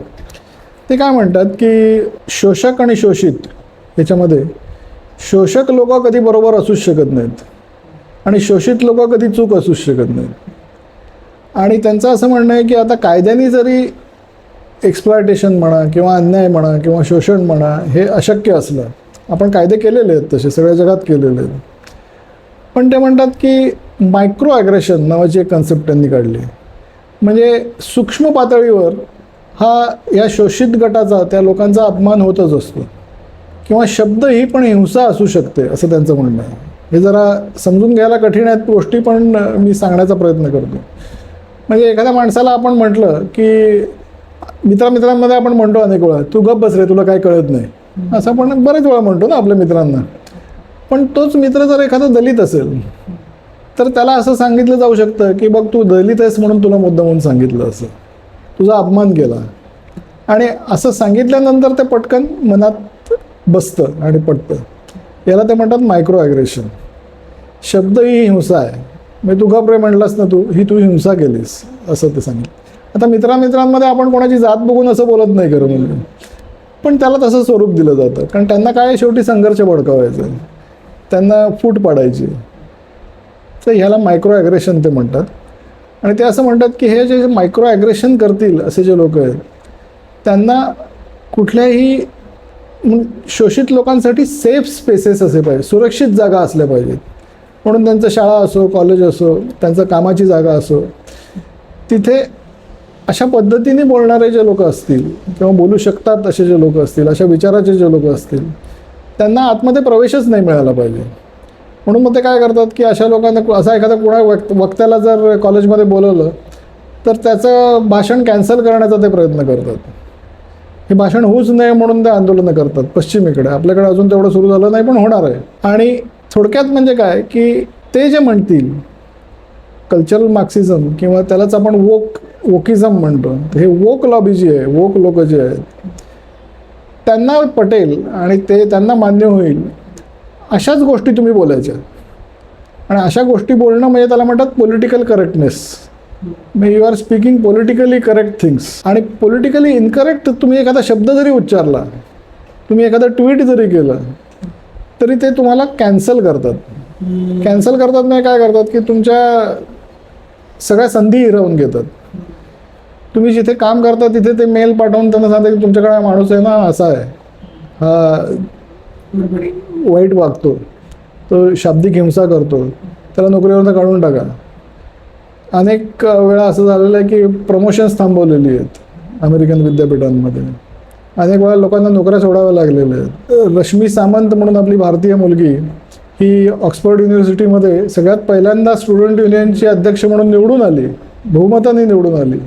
ते काय म्हणतात की शोषक आणि शोषित याच्यामध्ये शोषक लोक कधी बरोबर असूच शकत नाहीत, आणि शोषित लोक कधी चूक असूच शकत नाहीत. आणि त्यांचं असं म्हणणं आहे की आता कायद्याने जरी एक्सप्लॉयटेशन म्हणा किंवा अन्याय म्हणा किंवा शोषण म्हणा हे अशक्य असलं, आपण कायदे केलेले आहेत तसे सगळ्या जगात केलेले आहेत, पण ते म्हणतात की मायक्रो ॲग्रेशन नावाची एक कन्सेप्ट त्यांनी काढली. म्हणजे सूक्ष्म पातळीवर हा या शोषित गटाचा त्या लोकांचा अपमान होतच असतो, किंवा शब्द ही पण हिंसा असू शकते असं त्यांचं म्हणणं आहे. हे जरा समजून घ्यायला कठीण आहेत गोष्टी, पण मी सांगण्याचा प्रयत्न करतो. म्हणजे एखाद्या माणसाला आपण म्हटलं की मित्रांमध्ये आपण म्हणतो अनेक वेळा, तू गप्प बस रे, तुला काय कळत नाही, असं आपण बरेच वेळा म्हणतो ना आपल्या मित्रांना. पण तोच मित्र जर एखादा दलित असेल तर त्याला असं सांगितलं जाऊ शकतं की बघ तू दलित आहेस म्हणून तुला मुद्दामून सांगितलं, असं तुझा अपमान केला. आणि असं सांगितल्यानंतर ते पटकन मनात बसतं आणि पटतं. याला ते म्हणतात मायक्रो ॲग्रेशन. शब्द ही हिंसा आहे. म्हणजे तू गप्रे म्हणलास ना, तू हिंसा केलीस, असं ते सांगितलं. आता मित्रांमध्ये आपण कोणाची जात बघून असं बोलत नाही खरं म्हणजे, पण त्याला तसं स्वरूप दिलं जातं. कारण त्यांना काय शेवटी संघर्ष भडकावायचा आहे, त्यांना फूट पाडायची. तर ह्याला मायक्रो ॲग्रेशन ते म्हणतात. आणि ते असं म्हणतात की हे जे मायक्रो ॲग्रेशन करतील असे जे लोक आहेत त्यांना कुठल्याही शोषित लोकांसाठी सेफ स्पेसेस असले पाहिजे, सुरक्षित जागा असल्या पाहिजेत. म्हणून त्यांचं शाळा असो, कॉलेज असो, त्यांचं कामाची जागा असो, तिथे अशा पद्धतीने बोलणारे जे लोक असतील किंवा बोलू शकतात असे जे लोक असतील, अशा विचाराचे जे लोक असतील, त्यांना आतमध्ये प्रवेशच नाही मिळाला पाहिजे. म्हणून मग ते काय करतात की अशा लोकांना, असा एखादा कोणा वक्त्याला जर कॉलेजमध्ये बोलवलं तर त्याचं भाषण कॅन्सल करण्याचा ते प्रयत्न करतात. हे भाषण होऊच नये म्हणून ते आंदोलनं करतात पश्चिमेकडे. आपल्याकडे अजून तेवढं सुरू झालं नाही, पण होणार आहे. आणि थोडक्यात म्हणजे काय की ते जे म्हणतील कल्चरल मार्क्सिझम किंवा त्यालाच आपण वोकिझम म्हणतो, हे वोक लॉबी जी आहे, वोक लोक जे आहेत त्यांना पटेल आणि ते त्यांना मान्य होईल अशाच गोष्टी तुम्ही बोलायच्या. आणि अशा गोष्टी बोलणं म्हणजे त्याला म्हणतात पॉलिटिकल करेक्टनेस. म्हणजे you are speaking politically correct things. आणि पॉलिटिकली इनकरेक्ट तुम्ही एखादा शब्द जरी उच्चारला, तुम्ही एखादं ट्विट जरी केलं तरी ते तुम्हाला कॅन्सल करतात. कॅन्सल करतात म्हणजे काय करतात की तुमच्या सगळ्या संधी हिरावून घेतात. तुम्ही जिथे काम करता तिथे ते मेल पाठवून त्यांना सांगता की तुमच्याकडे हा माणूस आहे ना, असा आहे, हा वाईट वागतो, तो शाब्दिक हिंसा करतो, त्याला नोकरीवरून काढून टाका. अनेक वेळा असं झालेलं आहे की प्रमोशन्स थांबवलेली आहेत अमेरिकन विद्यापीठांमध्ये. अनेक वेळा लोकांना नोकऱ्या सोडाव्या लागलेल्या आहेत. रश्मी सामंत म्हणून आपली भारतीय मुलगी ही ऑक्सफर्ड युनिव्हर्सिटीमध्ये सगळ्यात पहिल्यांदा स्टुडंट युनियनची अध्यक्ष म्हणून निवडून आली, बहुमताने निवडून आली.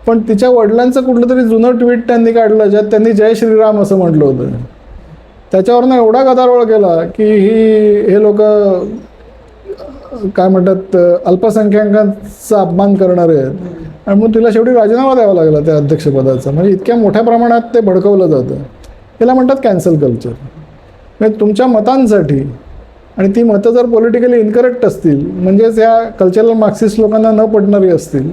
पण तिच्या वडिलांचं कुठलं तरी जुनं ट्विट त्यांनी काढलं ज्यात त्यांनी जय श्रीराम असं म्हटलं होतं. त्याच्यावरनं एवढा गदारोळ केला की हे लोक काय म्हणतात अल्पसंख्याकांचा अपमान करणारे आहेत. आणि मग तिला शेवटी राजीनामा द्यावा लागला त्या अध्यक्षपदाचा. म्हणजे इतक्या मोठ्या प्रमाणात ते भडकवलं जातं. याला म्हणतात कॅन्सल कल्चर. म्हणजे तुमच्या मतांसाठी, आणि ती मतं जर पॉलिटिकली इनकरेक्ट असतील, म्हणजेच या कल्चरल मार्क्सिस्ट लोकांना न पटणारी असतील,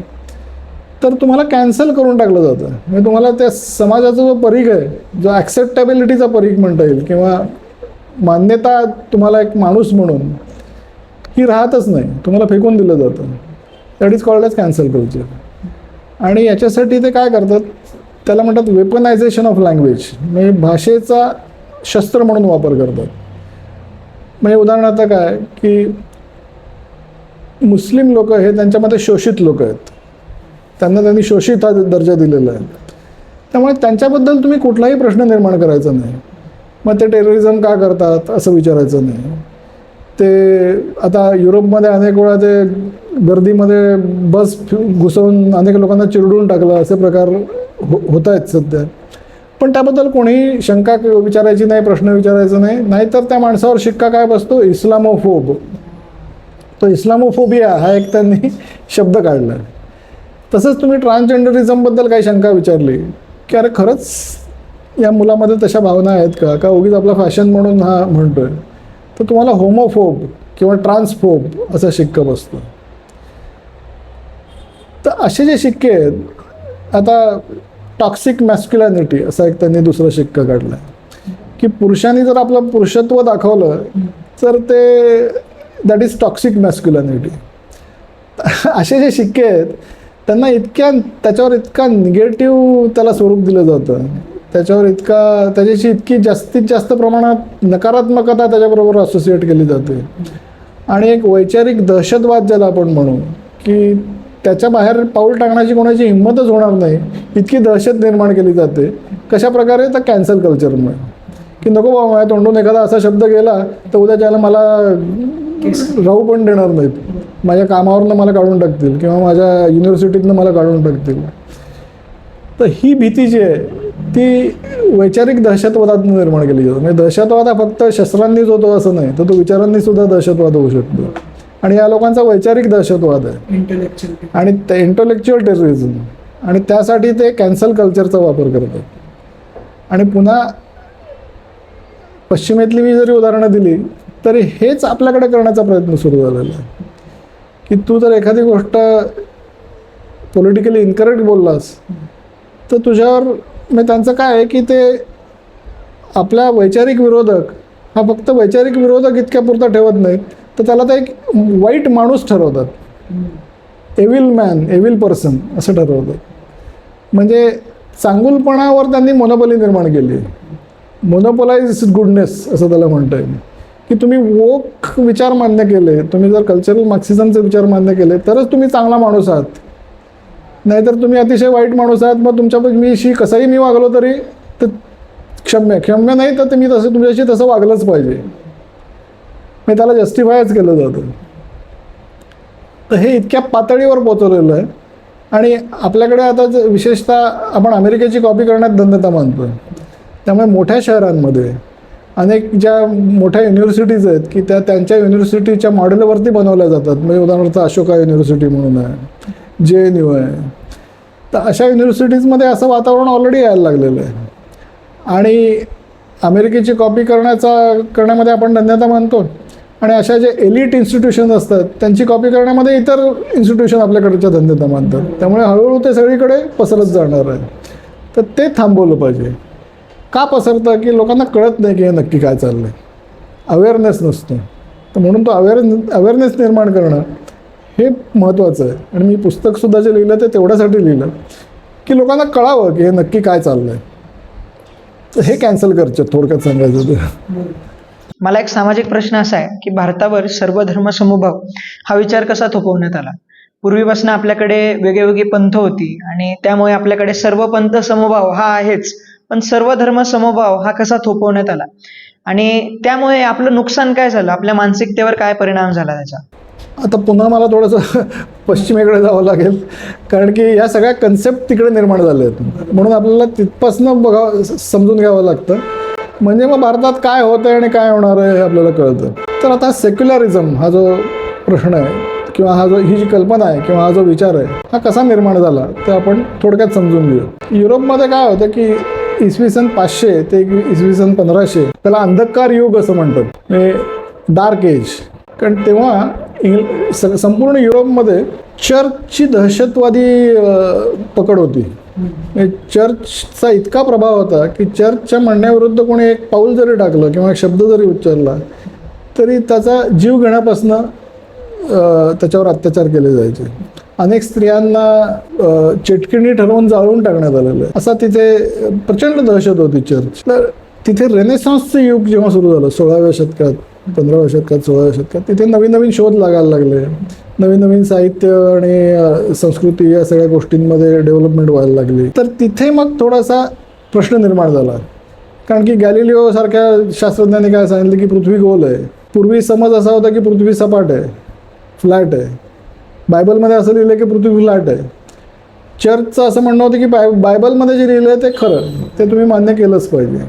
तर तुम्हाला कॅन्सल करून टाकलं जातं. म्हणजे तुम्हाला त्या समाजाचा जो परीघ आहे, जो ॲक्सेप्टेबिलिटीचा परीघ म्हणता येईल किंवा मान्यता तुम्हाला एक माणूस म्हणून ही राहतच नाही, तुम्हाला फेकून दिलं जातं. That is called as cancel culture. आणि याच्यासाठी ते काय करतात, त्याला म्हणतात वेपनायझेशन ऑफ लँग्वेज. म्हणजे भाषेचा शस्त्र म्हणून वापर करतात. म्हणजे उदाहरणार्थ काय की मुस्लिम लोक हे त्यांच्यामध्ये शोषित लोक आहेत, त्यांनी शोषित हा दर्जा दिलेला आहे. त्यामुळे त्यांच्याबद्दल तुम्ही कुठलाही प्रश्न निर्माण करायचा नाही. मग ते टेररिझम का करतात असं विचारायचं नाही. ते आता युरोपमध्ये अनेक वेळा ते गर्दीमध्ये बस घुसवून अनेक लोकांना चिरडून टाकलं, असे प्रकार होत आहेत सध्या. पण त्याबद्दल कोणीही शंका विचारायची नाही, प्रश्न विचारायचा नाही. नाहीतर त्या माणसावर शिक्का काय बसतो, इस्लामोफोब. तो इस्लामोफोबिया हा एक त्यांनी शब्द काढला. तसंच तुम्ही ट्रान्सजेंडरिझमबद्दल काही शंका विचारली की अरे खरंच या मुलामध्ये तशा भावना आहेत का उगीच आपला फॅशन म्हणून हा म्हणतोय, तर तुम्हाला होमोफोब किंवा ट्रान्सफोब असा शिक्का बसतो. तर असे जे शिक्के आहेत, आता टॉक्सिक मॅस्क्युलॅनिटी असा एक त्यांनी दुसरा शिक्का काढला की पुरुषांनी जर आपलं पुरुषत्व दाखवलं तर ते दॅट इज टॉक्सिक मॅस्क्युलॅनिटी. असे जे शिक्के आहेत त्यांना त्याच्यावर इतका निगेटिव्ह त्याला स्वरूप दिलं जातं, त्याच्याशी इतकी जास्तीत जास्त प्रमाणात नकारात्मकता त्याच्याबरोबर असोसिएट केली जाते. आणि एक वैचारिक दहशतवाद ज्याला आपण म्हणू की त्याच्या बाहेर पाऊल टाकण्याची कोणाची हिंमतच होणार नाही, इतकी दहशत निर्माण केली जाते. कशा प्रकारे, तर कॅन्सल कल्चरमुळे. की नको बाबा माझ्या तोंडून एखादा असा शब्द गेला तर उद्या त्याला मला राहू पण देणार नाहीत, माझ्या कामावरनं मला काढून टाकतील किंवा माझ्या युनिव्हर्सिटीतनं मला काढून टाकतील. तर ही भीती जी आहे ती वैचारिक दहशतवादातून निर्माण केली जाते. म्हणजे दहशतवाद हा फक्त शस्त्रांनीच होतो असं नाही, तर तो विचारांनी सुद्धा दहशतवाद होऊ शकतो. आणि या लोकांचा वैचारिक दहशतवाद आहे इंटेलेक्च्युअल. आणि ते इंटेलेक्च्युअल टेररिझम, आणि त्यासाठी ते कॅन्सल कल्चरचा वापर करतात. आणि पुन्हा पश्चिमेतली मी जरी उदाहरणं दिली तरी हेच आपल्याकडे करण्याचा प्रयत्न सुरू झालेला आहे की तू जर एखादी गोष्ट पॉलिटिकली इनकरेक्ट बोललास तर तुझ्यावर म्हणजे त्यांचं काय आहे की ते आपल्या वैचारिक विरोधक हा फक्त वैचारिक विरोधक इतक्या पुरता ठेवत नाहीत, तर त्याला ते एक वाईट माणूस ठरवतात. एविल मॅन, एविल पर्सन असं ठरवतात. म्हणजे चांगुलपणावर त्यांनी मोनोपॉली निर्माण केली. मोनोपोलाइज गुडनेस असं त्याला म्हणता येईल की तुम्ही वोक विचार मान्य केले, तुम्ही जर कल्चरल मार्क्सिझमचे विचार मान्य केले तरच तुम्ही चांगला माणूस आहात, नाहीतर तुम्ही अतिशय वाईट माणूस आहात. मग तुमच्याशी कसंही मी वागलो तरी तर क्षम्य नाही, तर मी तसं तुमच्याशी तसं वागलंच पाहिजे. मी त्याला जस्टिफायच केलं जातं. तर हे इतक्या पातळीवर पोचवलेलं आहे. आणि आपल्याकडे आता विशेषतः आपण अमेरिकेची कॉपी करण्यात धन्यता मानतो. त्यामुळे मोठ्या शहरांमध्ये अनेक ज्या मोठ्या युनिव्हर्सिटीज आहेत की त्या त्यांच्या युनिव्हर्सिटीच्या मॉडेलवरती बनवल्या जातात. म्हणजे उदाहरणार्थ अशोका युनिव्हर्सिटी म्हणून आहे, JNU आहे. तर अशा युनिव्हर्सिटीजमध्ये असं वातावरण ऑलरेडी यायला लागलेलं आहे. आणि अमेरिकेची कॉपी करण्यामध्ये आपण धन्यता मानतो. आणि अशा जे एलिट इन्स्टिट्यूशन असतात त्यांची कॉपी करण्यामध्ये इतर इन्स्टिट्यूशन आपल्याकडच्या धन्यता मानतात. त्यामुळे हळूहळू ते सगळीकडे पसरत जाणार आहे. तर ते थांबवलं पाहिजे. का पसरतं की लोकांना कळत नाही की हे नक्की काय चाललं आहे, अवेअरनेस नसतो. तर म्हणून तो अवेअरनेस निर्माण करणं हे महत्त्वाचं आहे. आणि मी पुस्तकसुद्धा जे लिहिलं ते तेवढ्यासाठी लिहिलं की लोकांना कळावं की हे नक्की काय चाललं आहे. तर हे कॅन्सल करायचं थोडक्यात सांगायचं तर. मला एक सामाजिक प्रश्न असा आहे की भारतावर सर्व धर्म समभाव हा विचार कसा थोपवण्यात आला? पूर्वीपासून आपल्याकडे वेगवेगळी पंथ होती आणि त्यामुळे आपल्याकडे सर्व पंथ समभाव हा आहेच, पण सर्व धर्म समभाव हा कसा थोपवण्यात आला आणि त्यामुळे आपलं नुकसान काय झालं, आपल्या मानसिकतेवर काय परिणाम झाला त्याचा? आता पुन्हा मला थोडंसं पश्चिमेकडे जावं लागेल, कारण की या सगळ्या कन्सेप्ट तिकडे निर्माण झाल्या आहेत. म्हणून आपल्याला तिथपासनं समजून घ्यावं लागतं. म्हणजे मग भारतात काय होतं आहे आणि काय होणार आहे हे आपल्याला कळतं. तर आता सेक्युलरिझम हा जो प्रश्न आहे किंवा ही जी कल्पना आहे किंवा हा जो विचार आहे हा कसा निर्माण झाला ते आपण थोडक्यात समजून घेऊ. युरोपमध्ये काय होतं की इसवी सन 500 ते इसवी सन 1500 त्याला अंधकार युग असं म्हणतात, म्हणजे डार्क एज. कारण तेव्हा संपूर्ण युरोपमध्ये चर्चची दहशतवादी पकड होती. चर्चचा इतका प्रभाव होता की चर्चच्या म्हणण्याविरुद्ध कोणी एक पाऊल जरी टाकलं किंवा एक शब्द जरी उच्चारला तरी त्याचा जीव घेण्यापासनं त्याच्यावर अत्याचार केले जायचे. अनेक स्त्रियांना चेटकिणी ठरवून जाळून टाकण्यात आलेलं आहे. असा तिथे प्रचंड दहशत होती चर्च. तर तिथे रेनेसॉन्सचं युग जेव्हा सुरू झालं 16व्या शतकात, 15व्या शतकात, 16व्या शतकात, तिथे नवीन नवीन शोध लागायला लागले. नवीन नवीन साहित्य आणि संस्कृती या सगळ्या गोष्टींमध्ये डेव्हलपमेंट व्हायला लागली. तर तिथे मग थोडासा प्रश्न निर्माण झाला. कारण की गॅलिलिओ सारख्या शास्त्रज्ञांनी काय सांगितलं की पृथ्वी गोल आहे. पूर्वी समज असा होता की पृथ्वी सपाट आहे, फ्लॅट आहे. बायबलमध्ये असं लिहिलं की पृथ्वी फ्लॅट आहे. चर्चचं असं म्हणणं होतं की बायबलमध्ये जे लिहिलं आहे ते खरं, ते तुम्ही मान्य केलंच पाहिजे.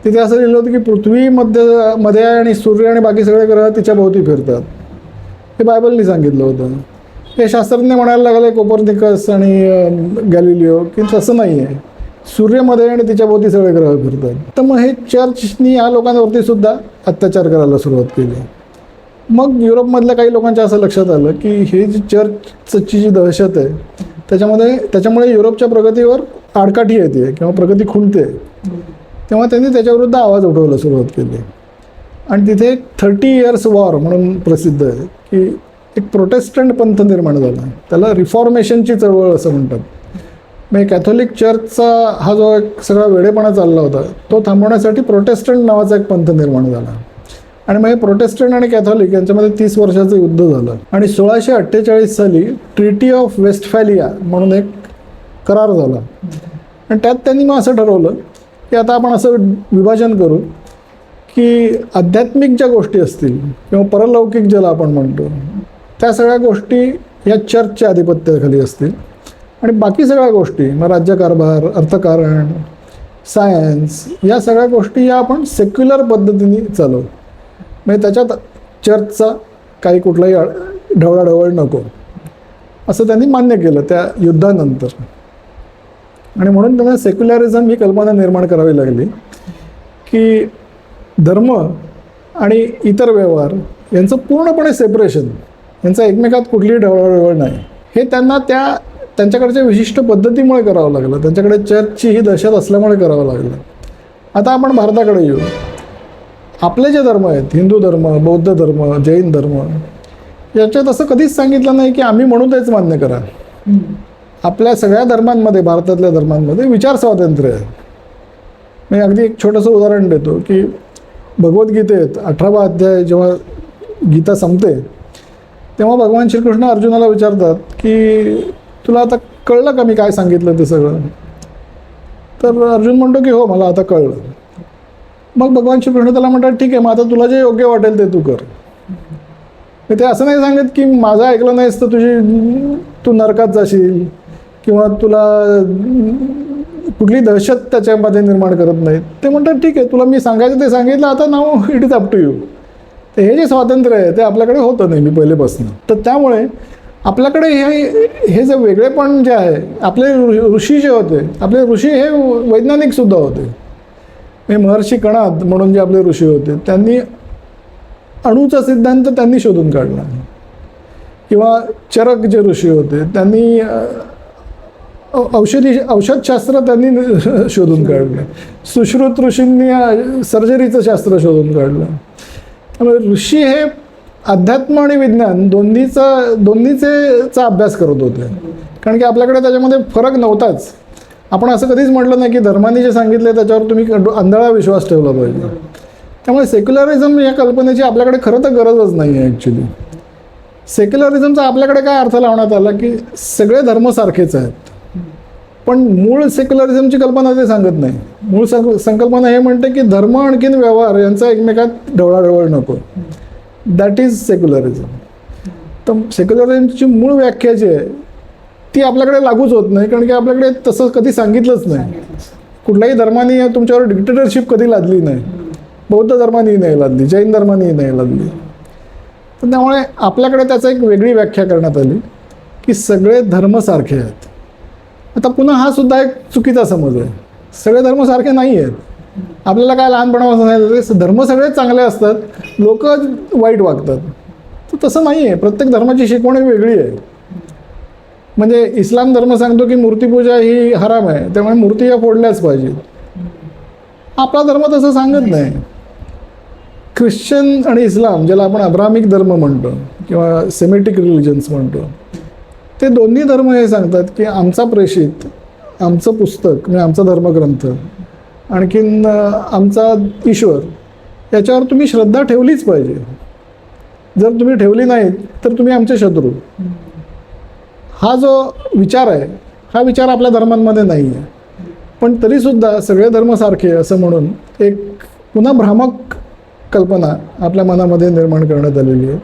तिथे असं लिहिलं होतं की पृथ्वी मध्ये आहे आणि सूर्य आणि बाकी सगळे ग्रह तिच्या भोवती फिरतात. हे बायबलनी सांगितलं होतं. हे शास्त्रज्ञ म्हणायला लागले कोपर्निकस आणि गॅलिलिओ की तसं नाही आहे, सूर्यमध्ये आणि तिच्या भोवती सगळे ग्रह फिरतात. तर मग हे चर्चनी या लोकांवरती सुद्धा अत्याचार करायला सुरुवात केली. मग युरोपमधल्या काही लोकांच्या असं लक्षात आलं की हे जी चर्चची जी दहशत आहे त्याच्यामुळे युरोपच्या प्रगतीवर आडकाठी येते किंवा प्रगती खुंटते. तेव्हा त्यांनी त्याच्याविरुद्ध आवाज उठवायला सुरुवात केली. आणि तिथे 30 इयर्स वॉर म्हणून प्रसिद्ध आहे की एक प्रोटेस्टंट पंथ निर्माण झाला. त्याला रिफॉर्मेशनची चळवळ असं म्हणतात. म्हणजे कॅथोलिक चर्चचा हा जो एक सगळा वेडेपणा चालला होता तो थांबवण्यासाठी प्रोटेस्टंट नावाचा एक पंथ निर्माण झाला. आणि मग हे प्रोटेस्टंट आणि कॅथोलिक यांच्यामध्ये 30 वर्षाचं युद्ध झालं. आणि 1648 साली ट्रिटी ऑफ वेस्टफॅलिया म्हणून एक करार झाला. आणि त्यात त्यांनी मग असं ठरवलं की आता आपण असं विभाजन करू की आध्यात्मिक ज्या गोष्टी असतील किंवा परलौकिक ज्याला आपण म्हणतो त्या सगळ्या गोष्टी या चर्चच्या आधिपत्याखाली असतील आणि बाकी सगळ्या गोष्टी मग राज्यकारभार, अर्थकारण सायन्स या सगळ्या गोष्टी या आपण सेक्युलर पद्धतीने चालवू. म्हणजे त्याच्यात चर्चचा काही कुठलाही ढवळाढवळ नको असं त्यांनी मान्य केलं त्या युद्धानंतर. आणि म्हणून त्यांना सेक्युलरिझम ही कल्पना निर्माण करावी लागली की धर्म आणि इतर व्यवहार यांचं पूर्णपणे सेपरेशन, यांचा एकमेकात कुठलीही ढवळाढवळ नाही. हे त्यांना त्यांच्याकडच्या विशिष्ट पद्धतीमुळे करावं लागलं, त्यांच्याकडे चर्चची ही दहशत असल्यामुळे करावं लागलं. आता आपण भारताकडे येऊ. आपले जे धर्म आहेत, हिंदू धर्म, बौद्ध धर्म, जैन धर्म, याच्यात असं कधीच सांगितलं नाही की आम्ही म्हणू तेच मान्य करा. आपल्या सगळ्या धर्मांमध्ये, भारतातल्या धर्मांमध्ये विचार स्वातंत्र्य आहे. मी अगदी एक छोटंसं उदाहरण देतो की भगवद्गीतेत 18वा अध्याय जेव्हा गीता संपते तेव्हा भगवान श्रीकृष्ण अर्जुनाला विचारतात की तुला आता कळलं का मी काय सांगितलं ते सगळं. तर अर्जुन म्हणतो की हो मला आता कळलं. मग भगवान श्रीकृष्ण त्याला म्हणतात ठीक आहे, मग आता तुला जे योग्य वाटेल ते तू कर. ते असं नाही सांगत की माझं ऐकलं नाहीस तर तू नरकात जाशील किंवा तुला कुठली दहशत त्याच्यामध्ये निर्माण करत नाहीत. ते म्हणतात ठीक आहे, तुला मी सांगायचं ते सांगितलं, आता now it is up to you. तर हे जे स्वातंत्र्य आहे ते आपल्याकडे होतं नेहमी पहिलेपासून. तर त्यामुळे आपल्याकडे हे जे वेगळेपण जे आहे, आपले ऋषी जे होते, आपले ऋषी हे वैज्ञानिकसुद्धा होते. हे महर्षी कणाद म्हणून जे आपले ऋषी होते त्यांनी अणूचा सिद्धांत त्यांनी शोधून काढला. किंवा चरक जे ऋषी होते त्यांनी औषधशास्त्र त्यांनी शोधून काढलं. सुश्रुत ऋषींनी सर्जरीचं शास्त्र शोधून काढलं. त्यामुळे ऋषी हे अध्यात्म आणि विज्ञान दोन्हीचा अभ्यास करत होते. कारण की आपल्याकडे त्याच्यामध्ये फरक नव्हताच. आपण असं कधीच म्हटलं नाही की धर्माने जे सांगितलं त्याच्यावर तुम्ही आंधळा विश्वास ठेवला पाहिजे. त्यामुळे सेक्युलरिझम या कल्पनेची आपल्याकडे खरं तर गरजच नाही आहे ॲक्च्युली. सेक्युलरिझमचा आपल्याकडे काय अर्थ लावण्यात आला की सगळे धर्म सारखेच आहेत. पण मूळ सेक्युलरिझमची कल्पना ते सांगत नाही. मूळ संकल्पना हे म्हणते की धर्म आणखीन व्यवहार यांचा एकमेकात ढवळाढवळ नको. That is secularism. तर सेक्युलरिझमची मूळ व्याख्या जी आहे ती आपल्याकडे लागूच होत नाही. कारण की आपल्याकडे तसं कधी सांगितलंच नाही. कुठल्याही धर्माने तुमच्यावर डिक्टेटरशिप कधी लादली नाही. बौद्ध धर्मानेही नाही लादली, जैन धर्मानेही नाही लादली. तर त्यामुळे आपल्याकडे त्याचा एक वेगळी व्याख्या करण्यात आली की सगळे धर्म सारखे आहेत. आता पुन्हा हा सुद्धा एक चुकीचा समज आहे. सगळे धर्म सारखे नाही आहेत. आपल्याला काय लहानपणापासून नाही धर्म सगळेच चांगले असतात, लोक वाईट वागतात. तर तसं नाही आहे. प्रत्येक धर्माची शिकवण वेगळी आहे. म्हणजे इस्लाम धर्म सांगतो की मूर्तीपूजा ही हराम आहे, त्यामुळे मूर्ती या फोडल्याच पाहिजेत. आपला धर्म तसं सांगत नाही. ख्रिश्चन आणि इस्लाम, ज्याला आपण अब्राहमिक धर्म म्हणतो किंवा सेमेटिक रिलिजन्स म्हणतो, ते दोन्ही धर्म हे सांगतात की आमचा प्रेषित, आमचं पुस्तक म्हणजे आमचा धर्मग्रंथ, आणखीन आमचा ईश्वर, याच्यावर तुम्ही श्रद्धा ठेवलीच पाहिजे. जर तुम्ही ठेवली नाहीत तर तुम्ही आमचे शत्रू. हा जो विचार आहे हा विचार आपल्या धर्मांमध्ये नाही आहे. पण तरीसुद्धा सगळे धर्म सारखे असं म्हणून एक पुन्हा भ्रामक कल्पना आपल्या मनामध्ये निर्माण करण्यात आलेली आहे.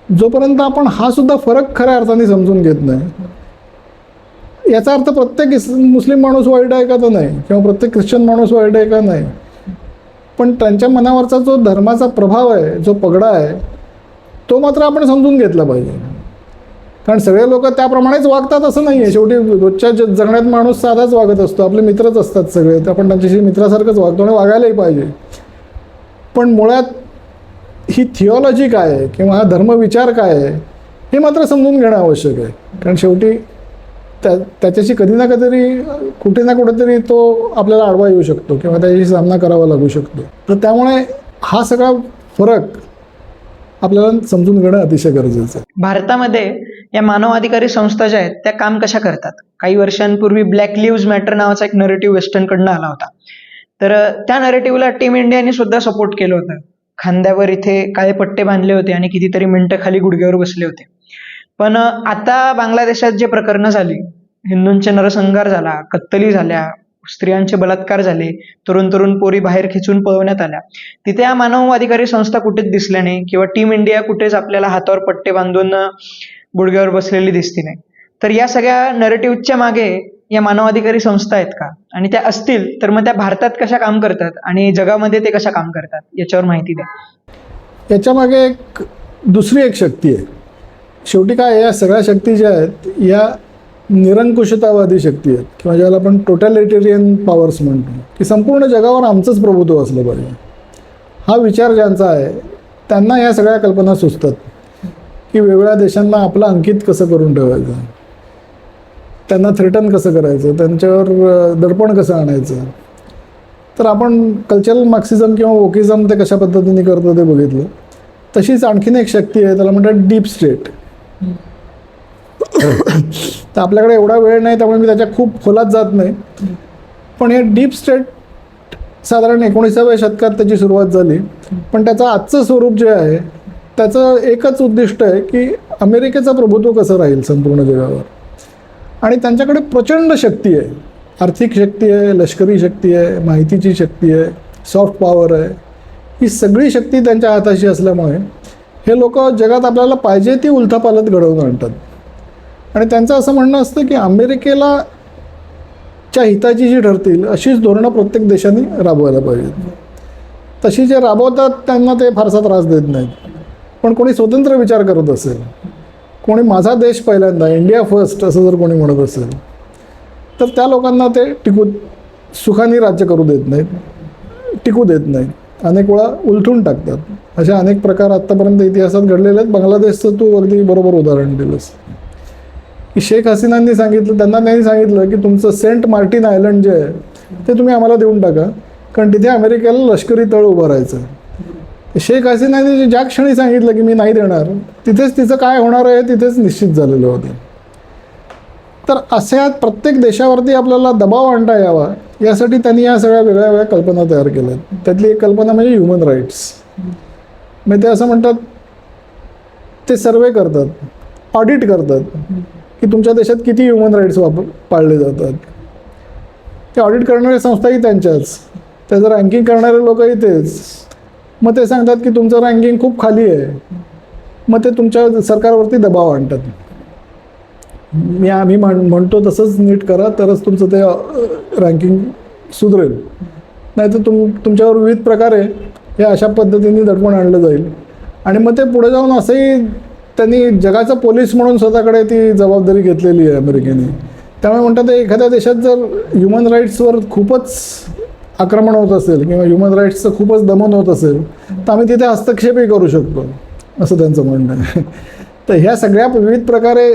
जोपर्यंत आपण हा सुद्धा फरक खऱ्या अर्थाने समजून घेत नाही, याचा अर्थ प्रत्येक मुस्लिम माणूस वाईट आहे का तर नाही, किंवा प्रत्येक ख्रिश्चन माणूस वाईट आहे का नाही, पण त्यांच्या मनावरचा जो धर्माचा प्रभाव आहे, जो पगडा आहे, तो मात्र आपण समजून घेतला पाहिजे. कारण सगळे लोक त्याप्रमाणेच वागतात असं नाही आहे. शेवटी रोजच्या जगण्यात माणूस साधाच वागत असतो. आपले मित्रच असतात सगळे, तर आपण त्यांच्याशी मित्रासारखंच वागतो आणि वागायलाही पाहिजे. पण मुळात ही थिओलॉजी काय आहे किंवा हा धर्मविचार काय आहे हे मात्र समजून घेणं आवश्यक आहे. कारण शेवटी त्याच्याशी कधी ना कधीतरी कुठे ना कुठेतरी तो आपल्याला आडवा येऊ शकतो किंवा त्याच्याशी सामना करावा लागू शकतो. तर त्यामुळे हा सगळा फरक आपल्याला समजून घेणं अतिशय गरजेचं आहे. भारतामध्ये या मानवाधिकारी संस्था ज्या आहेत त्या काम कशा करतात? काही वर्षांपूर्वी ब्लॅक लिव्ज मॅटर नावाचा एक नरेटिव्ह वेस्टर्नकडनं आला होता. तर त्या नरेटिव्हला टीम इंडियाने सुद्धा सपोर्ट केलं होतं. खांद्यावर इथे काळे पट्टे बांधले होते आणि कितीतरी मिनिटं खाली गुडघ्यावर बसले होते. पण आता बांगलादेशात जे प्रकरणं झाली, हिंदूंचे नरसंहार झाला, कत्तली झाल्या, स्त्रियांचे बलात्कार झाले, तरुण पोरी बाहेर खिचून पळवण्यात आल्या, तिथे या मानवाधिकारी संस्था कुठेच दिसल्या नाही किंवा टीम इंडिया कुठेच आपल्याला हातावर पट्टे बांधून गुडघ्यावर बसलेली दिसती नाही. तर या सगळ्या नरेटिव्हच्या मागे या मानवाधिकारी संस्था आहेत का, आणि त्या असतील तर मग त्या भारतात कशा काम करतात आणि जगामध्ये ते कशा काम करतात, याच्यावर माहिती द्या. याच्यामागे दुसरी एक शक्ती आहे. शेवटी काय, या सगळ्या शक्ती ज्या आहेत या निरंकुशतावादी शक्ती आहेत, किंवा ज्याला आपण टोटॅलिटेरियन पॉवर्स म्हणतो, की संपूर्ण जगावर आमचंच प्रभुत्व असलं पाहिजे. हा विचार ज्यांचा आहे त्यांना या सगळ्या कल्पना सुचतात, की वेगवेगळ्या देशांना आपलं अंकित कसं करून ठेवायचं, त्यांना थ्रेटन कसं करायचं, त्यांच्यावर दडपण कसं आणायचं. तर आपण कल्चरल मार्क्सिझम किंवा वोकिझम ते कशा पद्धतीने करतो ते बघितलं. तशीच आणखीन एक शक्ती आहे, त्याला म्हणतात डीप स्टेट. तर आपल्याकडे एवढा वेळ नाही, त्यामुळे मी त्याच्या खूप खोलात जात नाही. पण हे डीप स्टेट साधारण 19व्या शतकात त्याची सुरुवात झाली. पण त्याचं आजचं स्वरूप जे आहे त्याचं एकच उद्दिष्ट आहे की अमेरिकेचं प्रभुत्व कसं राहील संपूर्ण जगावर. आणि त्यांच्याकडे प्रचंड शक्ती आहे, आर्थिक शक्ती आहे, लष्करी शक्ती आहे, माहितीची शक्ती आहे, सॉफ्ट पॉवर आहे. ही सगळी शक्ती त्यांच्या हाताशी असल्यामुळे हे लोक जगात आपल्याला पाहिजे ती उलथापालथ घडवून आणतात. आणि त्यांचं असं म्हणणं असतं की अमेरिकेला च्या हिताची जी ठरतील अशीच धोरणं प्रत्येक देशाने राबवायला पाहिजेत. तशी जे राबवतात त्यांना ते फारसा त्रास देत नाहीत. पण कोणी स्वतंत्र विचार करत असेल, कोणी माझा देश पहिल्यांदा, इंडिया फर्स्ट असं जर कोणी म्हणत असेल, तर त्या लोकांना ते सुखाने राज्य करू देत नाहीत, टिकू देत नाहीत, अनेक वेळा उलथून टाकतात. असे अनेक प्रकार आत्तापर्यंत इतिहासात घडलेले आहेत. बांगलादेशचं तू अगदी बरोबर उदाहरण दिलंस, की शेख हसीनांनी सांगितलं, त्यांनी सांगितलं की तुमचं सेंट मार्टिन आयलंड जे आहे ते तुम्ही आम्हाला देऊन टाका, कारण तिथे अमेरिकेला लष्करी तळ उभं राहायचं. शेख हसीनांनी ज्या क्षणी सांगितलं की मी नाही देणार, तिथेच तिचं काय होणार आहे तिथेच निश्चित झालेलं होतं. तर अशा प्रत्येक देशावरती आपल्याला दबाव आणता यावा यासाठी त्यांनी या सगळ्या वेगळ्या वेगळ्या कल्पना तयार केल्या. त्यातली एक कल्पना म्हणजे ह्युमन राईट्स. मग ते असं म्हणतात, ते सर्वे करतात, ऑडिट करतात की तुमच्या देशात किती ह्युमन राईट्स पाळले जातात. ते ऑडिट करणाऱ्या संस्थाही त्यांच्याच, त्याचं रँकिंग करणारे लोकही तेच. मग ते सांगतात की तुमचं रँकिंग खूप खाली आहे, मग ते तुमच्या सरकारवरती दबाव आणतात. आम्ही म्हणतो तसंच नीट करा तरच तुमचं ते रँकिंग सुधरेल, नाही तर तुमच्यावर विविध प्रकारे हे अशा पद्धतीने दडपण आणलं जाईल. आणि मग ते पुढे जाऊन असंही त्यांनी जगाचा पोलीस म्हणून स्वतःकडे ती जबाबदारी घेतलेली आहे अमेरिकेने. त्यामुळे म्हणतात एखाद्या देशात जर ह्युमन राईट्सवर खूपच आक्रमण होत असेल किंवा ह्युमन राईट्सचं खूपच दमन होत असेल तर आम्ही तिथे हस्तक्षेपही करू शकतो, असं त्यांचं म्हणणं आहे. तर ह्या सगळ्या विविध प्रकारे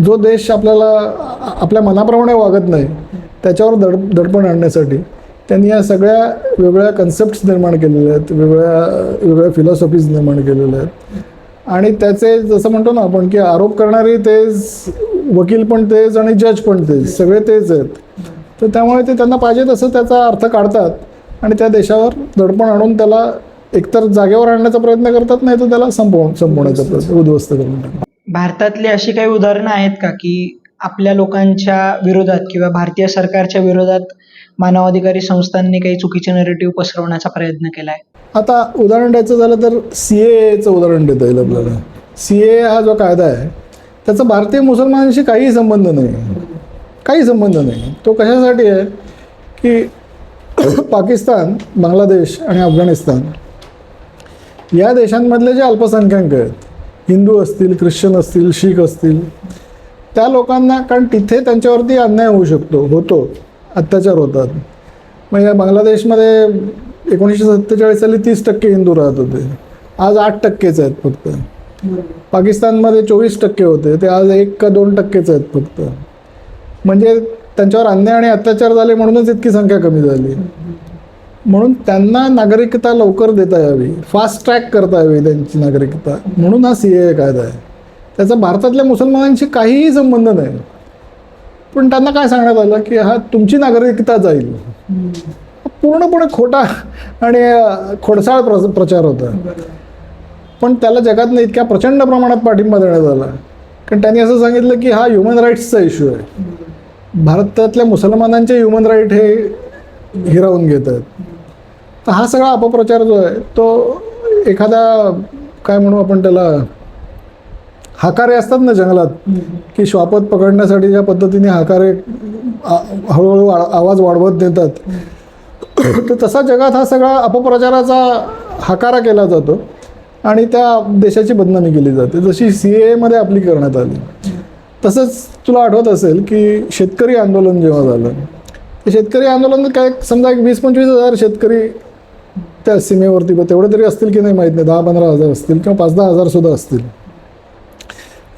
जो देश आपल्या मनाप्रमाणे वागत नाही त्याच्यावर दडपण आणण्यासाठी त्यांनी या सगळ्या वेगवेगळ्या कन्सेप्ट्स निर्माण केलेल्या आहेत, वेगवेगळ्या फिलॉसॉफीज निर्माण केलेल्या आहेत. आणि त्याचे जसं म्हणतो ना आपण की आरोप करणारे तेच, वकील पण तेच आणि जज पण तेच, सगळे तेच आहेत. तर त्यामुळे ते त्यांना पाहिजे तसं त्याचा अर्थ काढतात आणि त्या देशावर दडपण आणून त्याला एकतर जागेवर आणण्याचा प्रयत्न करतात, नाही तर त्याला संपवण्याचा प्रयत्न, उद्ध्वस्त करून टाकतात. भारतातली अशी काही उदाहरणं आहेत का की आपल्या लोकांच्या विरोधात किंवा भारतीय सरकारच्या विरोधात मानवाधिकारी संस्थांनी काही चुकीचे नरेटिव्ह पसरवण्याचा प्रयत्न केलाय? आता उदाहरण द्यायचं झालं तर CAAचं उदाहरण देता येईल आपल्याला. CAA हा जो कायदा आहे त्याचा भारतीय मुसलमानांशी काहीही संबंध नाही. तो कशासाठी आहे की पाकिस्तान, बांगलादेश आणि अफगाणिस्तान या देशांमधले जे अल्पसंख्याक आहेत, हिंदू असतील, ख्रिश्चन असतील, शीख असतील, त्या लोकांना, कारण तिथे त्यांच्यावरती अन्याय होतो, अत्याचार होतात. मग या बांगलादेशमध्ये 1947 साली 30% हिंदू राहत होते, आज 8%च आहेत फक्त. पाकिस्तानमध्ये 24% होते, ते आज 1 का 2%च आहेत फक्त. म्हणजे त्यांच्यावर अन्याय आणि अत्याचार झाले म्हणूनच इतकी संख्या कमी झाली. म्हणून त्यांना नागरिकता लवकर देता यावी, फास्ट ट्रॅक करता यावी त्यांची नागरिकता, म्हणून हा CAA कायदा आहे. त्याचा भारतातल्या मुसलमानांशी काहीही संबंध नाही. पण त्यांना काय सांगण्यात आलं की हा तुमची नागरिकता जाईल. पूर्णपणे खोटा आणि खोडसाळ प्रचार होता. पण त्याला जगातनं इतक्या प्रचंड प्रमाणात पाठिंबा देण्यात आला, कारण त्यांनी असं सांगितलं की हा ह्युमन राईट्सचा इश्यू आहे. भारतातल्या मुसलमानांचे ह्युमन राईट हे हिरावून घेत आहेत. तर हा सगळा अपप्रचार जो आहे तो एखादा, काय म्हणू आपण त्याला, हाकारे असतात ना जंगलात, की श्वापद पकडण्यासाठी ज्या पद्धतीने हाकारे हळूहळू आवाज वाढवत नेतात, तर तसा जगात हा सगळा अपप्रचाराचा हाकारा केला जातो आणि त्या देशाची बदनामी केली जाते, जशी CAA आपली करण्यात आली. तसंच तुला आठवत असेल की शेतकरी आंदोलन जेव्हा झालं, ते शेतकरी आंदोलन काय समजा एक 20-25 हजार शेतकरी त्या सीमेवरती, तेवढे तरी असतील की नाही माहीत नाही, 10-15 हजार असतील किंवा 5-10 हजार सुद्धा असतील.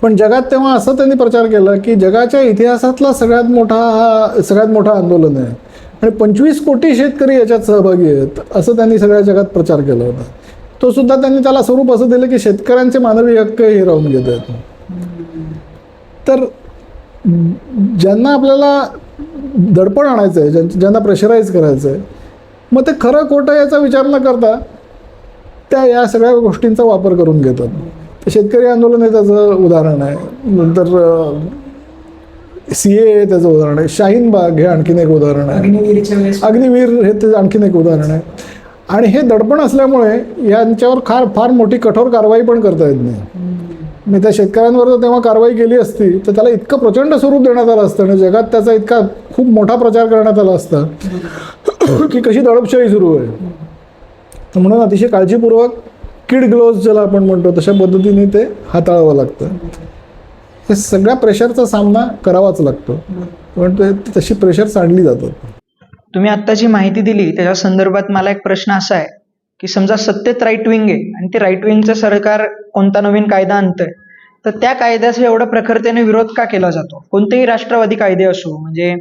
पण जगात तेव्हा असं त्यांनी प्रचार केला की जगाच्या इतिहासातला सगळ्यात मोठा आंदोलन आहे आणि 25 कोटी शेतकरी याच्यात सहभागी आहेत, असं त्यांनी सगळ्या जगात प्रचार केला होता. तो सुद्धा त्यांनी त्याला स्वरूप असं दिलं की शेतकऱ्यांचे मानवी हक्क हे राहून घेत आहेत. तर ज्यांना आपल्याला दडपण आणायचं आहे, ज्यांना प्रेशराईज करायचं आहे, मग ते खरं खोटं याचा विचार न करता त्या या सगळ्या गोष्टींचा वापर करून घेतात. शेतकरी आंदोलन हे त्याचं उदाहरण आहे, नंतर CAA त्याचं उदाहरण आहे, शाहीन बाग हे आणखीन एक उदाहरण आहे, अग्निवीर हे ते आणखीन एक उदाहरण आहे. आणि हे दडपण असल्यामुळे यांच्यावर फार मोठी कठोर कारवाई पण करता येत नाही. मी त्या शेतकऱ्यांवर जर तेव्हा कारवाई केली असती तर त्याला इतकं प्रचंड स्वरूप देण्यात आलं असतं आणि जगात त्याचा इतका खूप मोठा प्रचार करण्यात आला असता की कशी दडपशाही सुरू आहे. तर म्हणून अतिशय काळजीपूर्वक किड ग्लोव्ज ज्याला आपण म्हणतो तशा पद्धतीने ते हाताळावं लागतं. हे सगळ्या प्रेशरचा सामना करावाच लागतो, पण तशी प्रेशर सांडली जातात. तुम्ही आत्ता जी माहिती दिली त्याच्या संदर्भात मला एक प्रश्न असा आहे की समजा सत्तेत राईट विंग आहे आणि ते राईट विंगचं सरकार कोणता नवीन कायदा आणतंय, तर त्या कायद्याचा एवढा प्रखरतेने विरोध का केला जातो? कोणतेही राष्ट्रवादी कायदे असो, म्हणजे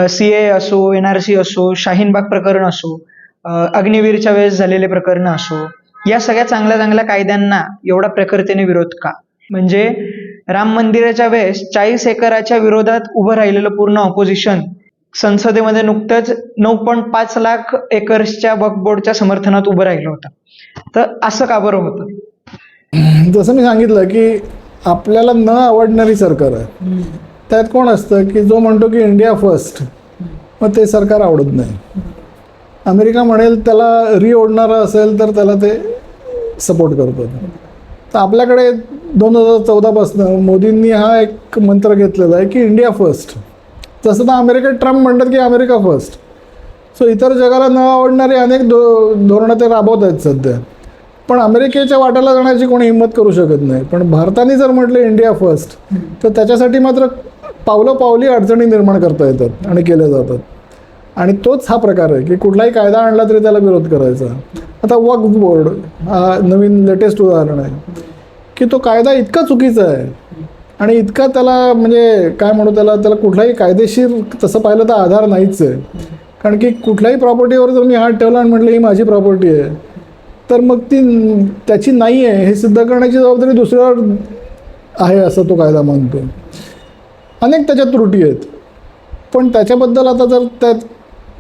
CAA असो, NRC असो, शाहीनबाग प्रकरण असो, अग्निवीरच्या वेळेस झालेले प्रकरण असो, या सगळ्या चांगल्या चांगल्या कायद्यांना एवढा प्रखरतेने विरोध का? म्हणजे राम मंदिराच्या वेळेस 40 एकराच्या विरोधात उभं राहिलेलं पूर्ण ऑपोजिशन संसदेमध्ये नुकतंच 9.5 लाख एकर्सच्या वक्फ बोर्डच्या समर्थनात उभं राहिलं होतं. तर असं का बरं होतं? जसं मी सांगितलं की आपल्याला न आवडणारी सरकार आहे, त्यात कोण असतं की जो म्हणतो की इंडिया फर्स्ट, मग ते सरकार आवडत नाही. अमेरिका म्हणेल त्याला ओढणारं असेल तर त्याला ते सपोर्ट करतात. तर आपल्याकडे 2014 मोदींनी हा एक मंत्र घेतलेला आहे की इंडिया फर्स्ट. जसं तर अमेरिकेत ट्रम्प म्हणतात की अमेरिका फर्स्ट. सो इतर जगाला न आवडणारे अनेक धोरणं ते राबवत आहेत सध्या, पण अमेरिकेच्या वाट्याला जाण्याची कोणी हिंमत करू शकत नाही. पण भारताने जर म्हटलं इंडिया फर्स्ट तर त्याच्यासाठी मात्र पावलोपावली अडचणी निर्माण करता येतात आणि केल्या जातात. आणि तोच हा प्रकार आहे की कुठलाही कायदा आणला तरी त्याला विरोध करायचा. आता वक्फ बोर्ड हा नवीन लेटेस्ट उदाहरण आहे की तो कायदा इतका चुकीचा आहे आणि इतका त्याला म्हणजे काय म्हणू त्याला कुठलाही कायदेशीर तसं पाहिलं तर आधार नाहीच आहे. कारण की कुठल्याही प्रॉपर्टीवर जर मी हात ठेवला आणि म्हटलं ही माझी प्रॉपर्टी आहे, तर मग ती त्याची नाही आहे हे सिद्ध करण्याची जबाबदारी दुसऱ्यावर आहे असं तो कायदा मानतो. अनेक त्याच्यात त्रुटी आहेत, पण त्याच्याबद्दल आता जर त्या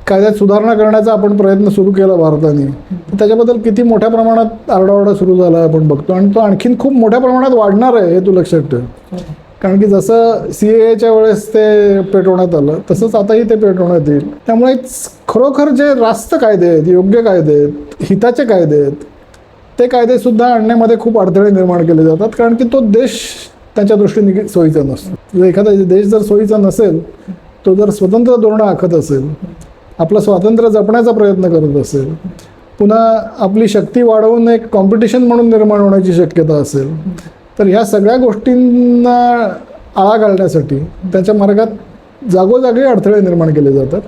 कायद्यात सुधारणा करण्याचा आपण प्रयत्न सुरू केला भारताने, तर त्याच्याबद्दल किती मोठ्या प्रमाणात आरडाओरडा सुरू झाला आहे आपण बघतो. आणि तो आणखीन खूप मोठ्या प्रमाणात वाढणार आहे हे तू लक्षात ठेव. कारण की जसं CAAच्या वेळेस ते पेटवण्यात आलं तसंच आताही ते पेटवण्यात येईल. त्यामुळे खरोखर जे रास्त कायदे आहेत, योग्य कायदे आहेत, हिताचे कायदे आहेत, ते कायदेसुद्धा आणण्यामध्ये खूप अडथळे निर्माण केले जातात. कारण की तो देश त्यांच्या दृष्टीने सोयीचा नसतो. जर एखादा देश जर सोयीचा नसेल, तो जर स्वतंत्र धोरणं आखत असेल, आपलं स्वातंत्र्य जपण्याचा प्रयत्न करत असेल, पुन्हा आपली शक्ती वाढवून एक कॉम्पिटिशन म्हणून निर्माण होण्याची शक्यता असेल, तर ह्या सगळ्या गोष्टींना आळा घालण्यासाठी त्यांच्या मार्गात जागोजागी अडथळे निर्माण केले जातात.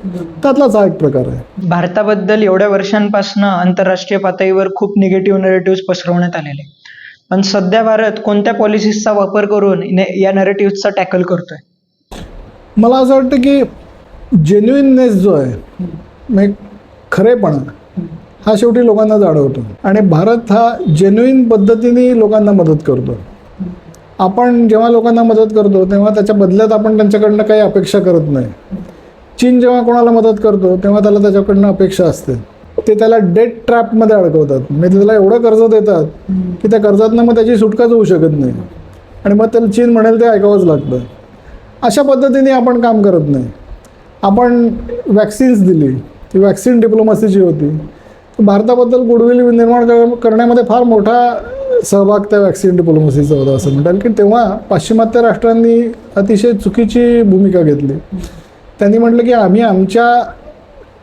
त्यातलाच हा एक प्रकार आहे. भारताबद्दल एवढ्या वर्षांपासून आंतरराष्ट्रीय पातळीवर खूप निगेटिव्ह नरेटिव्ह पसरवण्यात आलेले, पण सध्या भारत कोणत्या पॉलिसीजचा वापर करून या नरेटिव्हचा टॅकल करतोय? मला असं वाटतं की जेन्युइननेस जो आहे, म्हणजे खरेपणा हा शेवटी लोकांना जाणवतो आणि भारत हा जेन्युइन पद्धतीने लोकांना मदत करतो. आपण जेव्हा लोकांना मदत करतो तेव्हा त्याच्या बदल्यात आपण त्यांच्याकडनं काही अपेक्षा करत नाही. चीन जेव्हा कोणाला मदत करतो तेव्हा त्याला त्याच्याकडनं अपेक्षा असते. ते त्याला डेट ट्रॅपमध्ये अडकवतात, म्हणजे त्याला एवढं कर्ज देतात की त्या कर्जातनं मग त्याची सुटकाच होऊ शकत नाही आणि मग त्याला चीन म्हणेल ते ऐकावंच लागतं. अशा पद्धतीने आपण काम करत नाही. आपण वॅक्सिन्स दिली, ती वॅक्सिन डिप्लोमसीची होती. भारताबद्दल गुडविल निर्माण करण्यामध्ये फार मोठा सहभाग त्या वॅक्सिन डिप्लोमसीचा होता असं म्हणता येईल. की तेव्हा पाश्चिमात्य राष्ट्रांनी अतिशय चुकीची भूमिका घेतली. त्यांनी म्हटलं की आम्ही आमच्या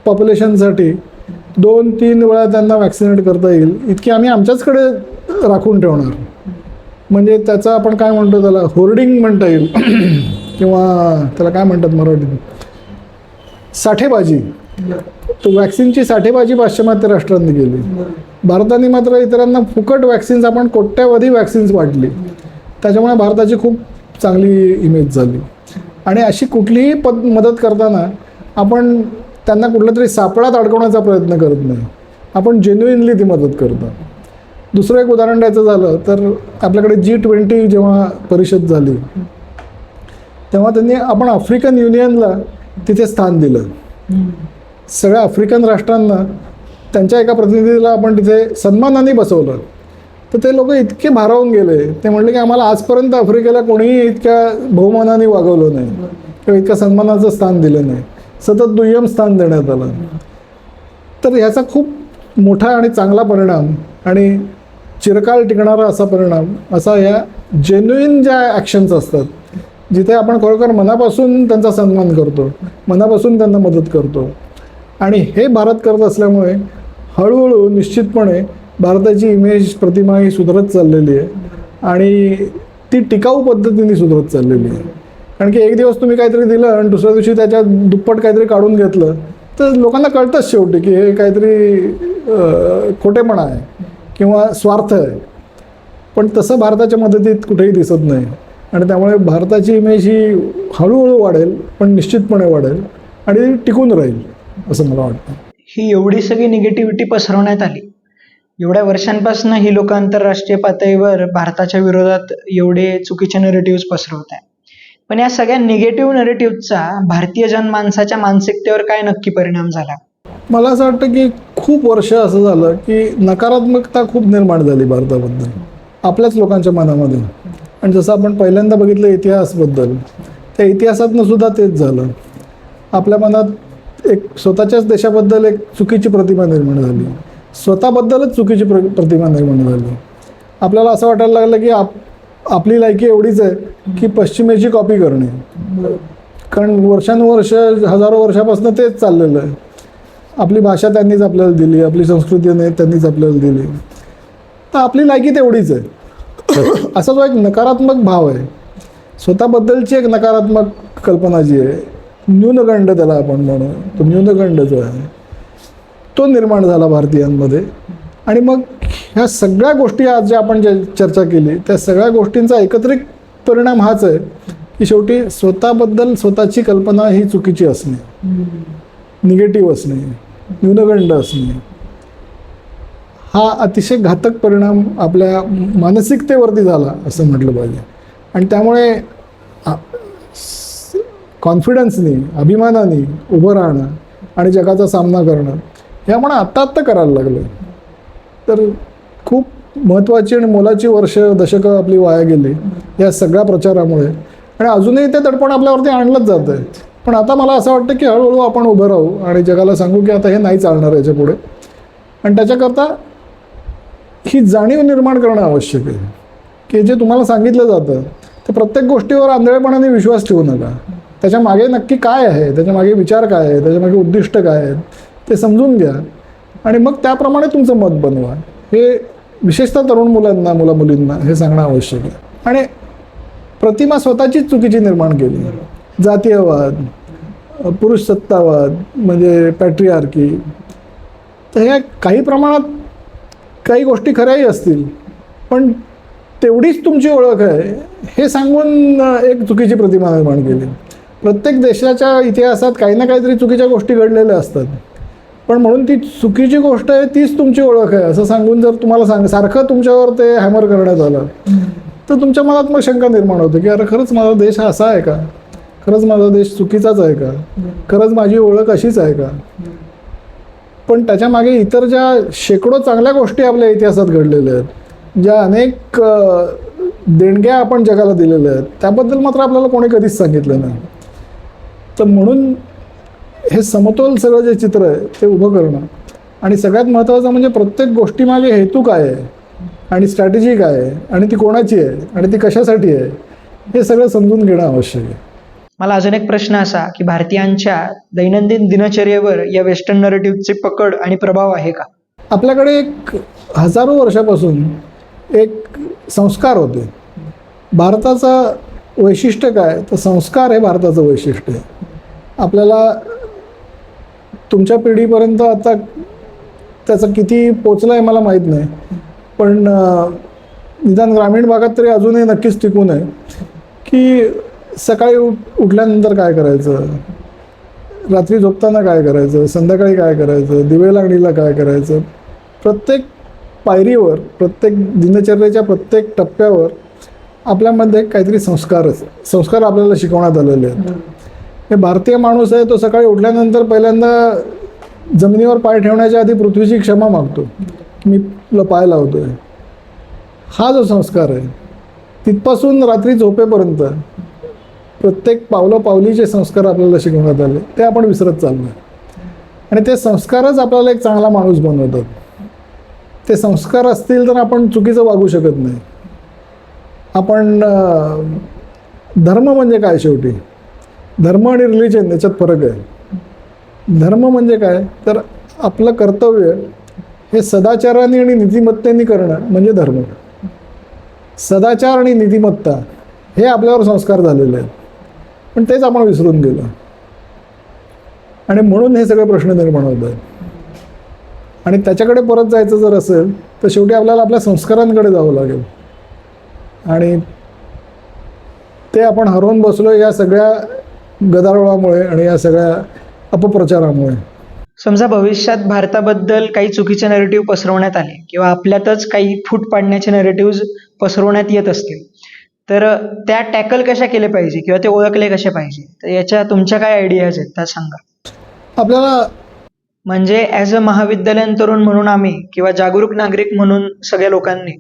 पॉप्युलेशनसाठी 2-3 वेळा त्यांना वॅक्सिनेट करता येईल इतकी आम्ही आमच्याचकडे राखून ठेवणार. म्हणजे त्याचा आपण काय म्हणतो त्याला होर्डिंग म्हणता येईल किंवा त्याला काय म्हणतात मराठीत, साठेबाजी. तो वॅक्सिनची साठेबाजी पाश्चिमात्य राष्ट्रांनी केली. भारताने मात्र इतरांना फुकट वॅक्सिन्स, आपण कोट्यावधी वॅक्सिन्स वाटली. त्याच्यामुळे भारताची खूप चांगली इमेज झाली. आणि अशी कुठलीही मदत करताना आपण त्यांना कुठल्या तरी सापळात अडकवण्याचा प्रयत्न करत नाही, आपण जेन्युइनली ती मदत करतो. दुसरं एक उदाहरण द्यायचं झालं तर आपल्याकडे G20 जेव्हा परिषद झाली तेव्हा त्यांनी आपण आफ्रिकन युनियनला तिथे स्थान दिलं. सगळ्या आफ्रिकन राष्ट्रांना त्यांच्या एका प्रतिनिधीला आपण तिथे सन्मानाने बसवलं. तर ते लोक इतके भारावून गेले, ते म्हणले की आम्हाला आजपर्यंत आफ्रिकेला कोणीही इतक्या बहुमानाने वागवलं नाही किंवा इतक्या सन्मानाचं स्थान दिलं नाही, सतत दुय्यम स्थान देण्यात आलं. तर ह्याचा खूप मोठा आणि चांगला परिणाम आणि चिरकाल टिकणारा असा परिणाम असा ह्या जेन्युइन ज्या ॲक्शन्स असतात, जिथे आपण खरोखर मनापासून त्यांचा सन्मान करतो, मनापासून त्यांना मदत करतो. आणि हे भारत करत असल्यामुळे हळूहळू निश्चितपणे भारताची इमेज, प्रतिमा ही सुधारत चाललेली आहे आणि ती टिकाऊ पद्धतीने सुधारत चाललेली आहे. कारण की एक दिवस तुम्ही काहीतरी दिलं आणि दुसऱ्या दिवशी त्याच्या दुप्पट काहीतरी काढून घेतलं तर लोकांना कळतंच शेवटी की हे काहीतरी खोटेपणा आहे किंवा स्वार्थ आहे. पण तसं भारताच्या मदतीत कुठेही दिसत नाही. आणि त्यामुळे भारताची इमेज ही हळूहळू वाढेल, पण निश्चितपणे वाढेल आणि टिकून राहील असं मला वाटतं. ही एवढी सगळी निगेटिव्हिटी पसरवण्यात आली, एवढ्या वर्षांपासून ही लोक आंतरराष्ट्रीय पातळीवर भारताच्या विरोधात एवढे चुकीचे नरेटिव्ह पसरवत आहे. पण या सगळ्या निगेटिव्ह नरेटिव्हचा भारतीय जनमानसाच्या मानसिकतेवर काय नक्की परिणाम झाला? मला असं वाटतं की खूप वर्ष असं झालं की नकारात्मकता खूप निर्माण झाली भारताबद्दल आपल्याच लोकांच्या मनामध्ये. आणि जसं आपण पहिल्यांदा बघितलं इतिहासबद्दल, त्या इतिहासातनं सुद्धा तेच झालं. आपल्या मनात एक स्वतःच्याच देशाबद्दल एक चुकीची प्रतिमा निर्माण झाली, स्वतःबद्दलच चुकीची प्रतिमा निर्माण झाली. आपल्याला असं वाटायला लागलं की आपली लायकी एवढीच आहे की पश्चिमेची कॉपी करणे. कारण वर्षानुवर्ष, हजारो वर्षापासून तेच चाललेलं आहे. आपली भाषा त्यांनीच आपल्याला दिली, आपली संस्कृती त्यांनीच आपल्याला दिली, तर आपली लायकी तेवढीच आहे. असा जो एक नकारात्मक भाव आहे, स्वतःबद्दलची एक नकारात्मक कल्पना जी आहे, न्यूनगंड त्याला आपण म्हणू, तो न्यूनगंड जो आहे तो निर्माण झाला भारतीयांमध्ये. आणि मग ह्या सगळ्या गोष्टी आज ज्या आपण चर्चा केली त्या सगळ्या गोष्टींचा एकत्रित परिणाम हाच आहे की शेवटी स्वतःबद्दल स्वतःची कल्पना ही चुकीची असणे, निगेटिव्ह असणे, न्यूनगंड असणे, हा अतिशय घातक परिणाम आपल्या मानसिकतेवरती झाला असं म्हटलं पाहिजे. आणि त्यामुळे कॉन्फिडन्सनी, अभिमानाने उभं राहणं आणि जगाचा सामना करणं हे आपण आत्ता करायला लागलो. तर खूप महत्त्वाची आणि मोलाची वर्ष, दशकं आपली वाया गेली या सगळ्या प्रचारामुळे. आणि अजूनही ते दडपण आपल्यावरती आणलंच जातं आहे. पण आता मला असं वाटतं की हळूहळू आपण उभं राहू आणि जगाला सांगू की आता हे नाही चालणार याच्या पुढे. आणि त्याच्याकरता ही जाणीव निर्माण करणं आवश्यक आहे की जे तुम्हाला सांगितलं जातं ते प्रत्येक गोष्टीवर आंधळेपणाने विश्वास ठेवू नका. त्याच्या मागे नक्की काय आहे, त्याच्या मागे विचार काय आहे, त्याच्या मागे उद्दिष्ट काय आहेत ते समजून घ्या आणि मग त्याप्रमाणे तुमचं मत बनवा. हे विशेषतः तरुण मुलांना, मुलींना हे सांगणं आवश्यक आहे. आणि प्रतिमा स्वतःचीच चुकीची निर्माण केली. जातीयवाद, पुरुष सत्तावाद म्हणजे पॅट्रिआर्की, तर ह्या काही प्रमाणात काही गोष्टी खऱ्याही असतील, पण तेवढीच तुमची ओळख आहे हे सांगून एक चुकीची प्रतिमा निर्माण केली. प्रत्येक देशाच्या इतिहासात काही ना काहीतरी चुकीच्या गोष्टी घडलेल्या असतात, पण म्हणून ती चुकीची गोष्ट आहे तीच तुमची ओळख आहे असं सांगून जर तुम्हाला सारखं तुमच्यावर ते हॅमर करण्यात आलं तर तुमच्या मनात मग शंका निर्माण होते की अरे खरंच माझा देश हा असा आहे का, खरंच माझा देश चुकीचाच आहे का, खरंच माझी ओळख अशीच आहे का. पण त्याच्या मागे इतर ज्या शेकडो चांगल्या गोष्टी आपल्या इतिहासात घडलेल्या आहेत, ज्या अनेक देणग्या आपण जगाला दिलेल्या आहेत, त्याबद्दल मात्र आपल्याला कोणी कधीच सांगितलं नाही. तर म्हणून हे समतोल सगळं जे चित्र आहे ते उभं करणं आणि सगळ्यात महत्त्वाचं म्हणजे प्रत्येक गोष्टीमागे हेतू काय आहे आणि स्ट्रॅटेजी काय आहे आणि ती कोणाची आहे आणि ती कशासाठी आहे हे सगळं समजून घेणं आवश्यक आहे. मला अजून एक प्रश्न असा की भारतीयांच्या दैनंदिन दिनचर्येवर या वेस्टर्न नरेटिव्हची पकड आणि प्रभाव आहे का? आपल्याकडे एक हजारो वर्षापासून एक संस्कार होते. भारताचं वैशिष्ट्य काय तर संस्कार हे भारताचं वैशिष्ट्य आहे. आपल्याला तुमच्या पिढीपर्यंत आता त्याचं किती पोचलं आहे मला माहीत नाही, पण निदान ग्रामीण भागात तरी अजूनही नक्कीच टिकून आहे की सकाळी उठल्यानंतर काय करायचं, रात्री झोपताना काय करायचं, संध्याकाळी काय करायचं, दिवे लागणीला काय करायचं. प्रत्येक पायरीवर, प्रत्येक दिनचर्येच्या प्रत्येक टप्प्यावर आपल्यामध्ये काहीतरी संस्कार आपल्याला शिकवण्यात आलेले आहेत. हे भारतीय माणूस आहे तो सकाळी उठल्यानंतर पहिल्यांदा जमिनीवर पाय ठेवण्याच्या आधी पृथ्वीची क्षमा मागतो, मी तुला पाय लावतोय. हा जो संस्कार आहे तिथपासून रात्री झोपेपर्यंत प्रत्येक पावलोपावलीचे संस्कार आपल्याला शिकवण्यात आले, ते आपण विसरत चाललो आहे. आणि ते संस्कारच आपल्याला एक चांगला माणूस बनवतात. ते संस्कार असतील तर आपण चुकीचं वागू शकत नाही. आपण धर्म म्हणजे काय, शेवटी धर्म आणि रिलिजन याच्यात फरक आहे. धर्म म्हणजे काय तर आपलं कर्तव्य हे सदाचाराने आणि नीतिमत्तेने करणं म्हणजे धर्म. सदाचार आणि नीतिमत्ता हे आपल्यावर संस्कार झालेले आहेत, पण तेच आपण विसरून गेलो आणि म्हणून हे सगळे प्रश्न निर्माण होत आहेत. आणि त्याच्याकडे परत जायचं जर असेल तर शेवटी आपल्याला आपल्या संस्कारांकडे जावं लागेल आणि ते आपण हरवून बसलो या सगळ्या गदारोळामुळे आणि या सगळ्या अपप्रचारामुळे. समजा भविष्यात भारताबद्दल काही चुकीचे नरेटिव्ह पसरवण्यात आले किंवा आपल्यातच काही फूट पाडण्याचे नरेटिव्ह पसरवण्यात येत असतील, तर त्या टॅकल कशा केले पाहिजे किंवा ते ओळखले कसे पाहिजे, तर याच्या तुमच्या काय आयडियाज आहेत त्या सांगा. आपल्याला म्हणजे ॲज अ महाविद्यालयीन तरुण म्हणून आम्ही किंवा जागरूक नागरिक म्हणून सगळ्या लोकांनी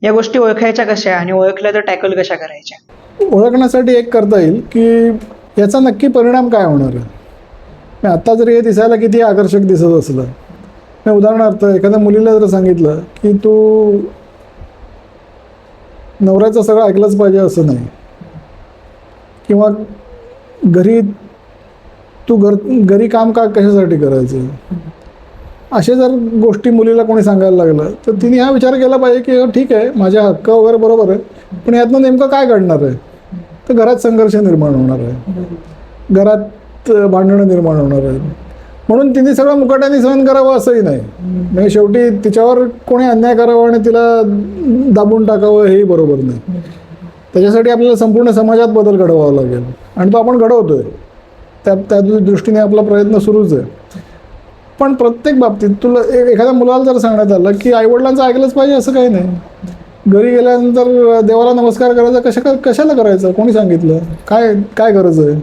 या गोष्टी ओळखायच्या कशा आणि ओळखल्या तर टॅकल कशा करायच्या? ओळखण्यासाठी एक करता येईल की याचा नक्की परिणाम काय होणार आहे. आता जरी हे दिसायला किती आकर्षक दिसत असलं, मी उदाहरणार्थ एखाद्या मुलीला जर सांगितलं की तू नवऱ्याचं सगळं ऐकलंच पाहिजे असं नाही, किंवा घरी काम का कशासाठी करायचं, असे जर गोष्टी मुलीला कोणी सांगायला लागलं तर तिने हा विचार केला पाहिजे की ठीक आहे माझ्या हक्क वगैरे बरोबर आहे, पण यातनं नेमकं काय घडणार आहे. तर घरात संघर्ष निर्माण होणार आहे, घरात भांडणं निर्माण होणार आहे. म्हणून तिने सगळं मुकाट्याने सहन करावं असंही नाही. म्हणजे शेवटी तिच्यावर कोणी अन्याय करावा आणि तिला दाबून टाकावं हेही बरोबर नाही. त्याच्यासाठी आपल्याला संपूर्ण समाजात बदल घडवावा लागेल आणि तो आपण घडवतोय. त्या दृष्टीने आपला प्रयत्न सुरूच आहे. पण प्रत्येक बाबतीत तुला एखाद्या मुलाला जर सांगण्यात आलं की आईवडिलांचं ऐकलंच पाहिजे असं काही नाही, घरी गेल्यानंतर देवाला नमस्कार करायचा कशाला करायचं, कोणी सांगितलं, काय गरज आहे.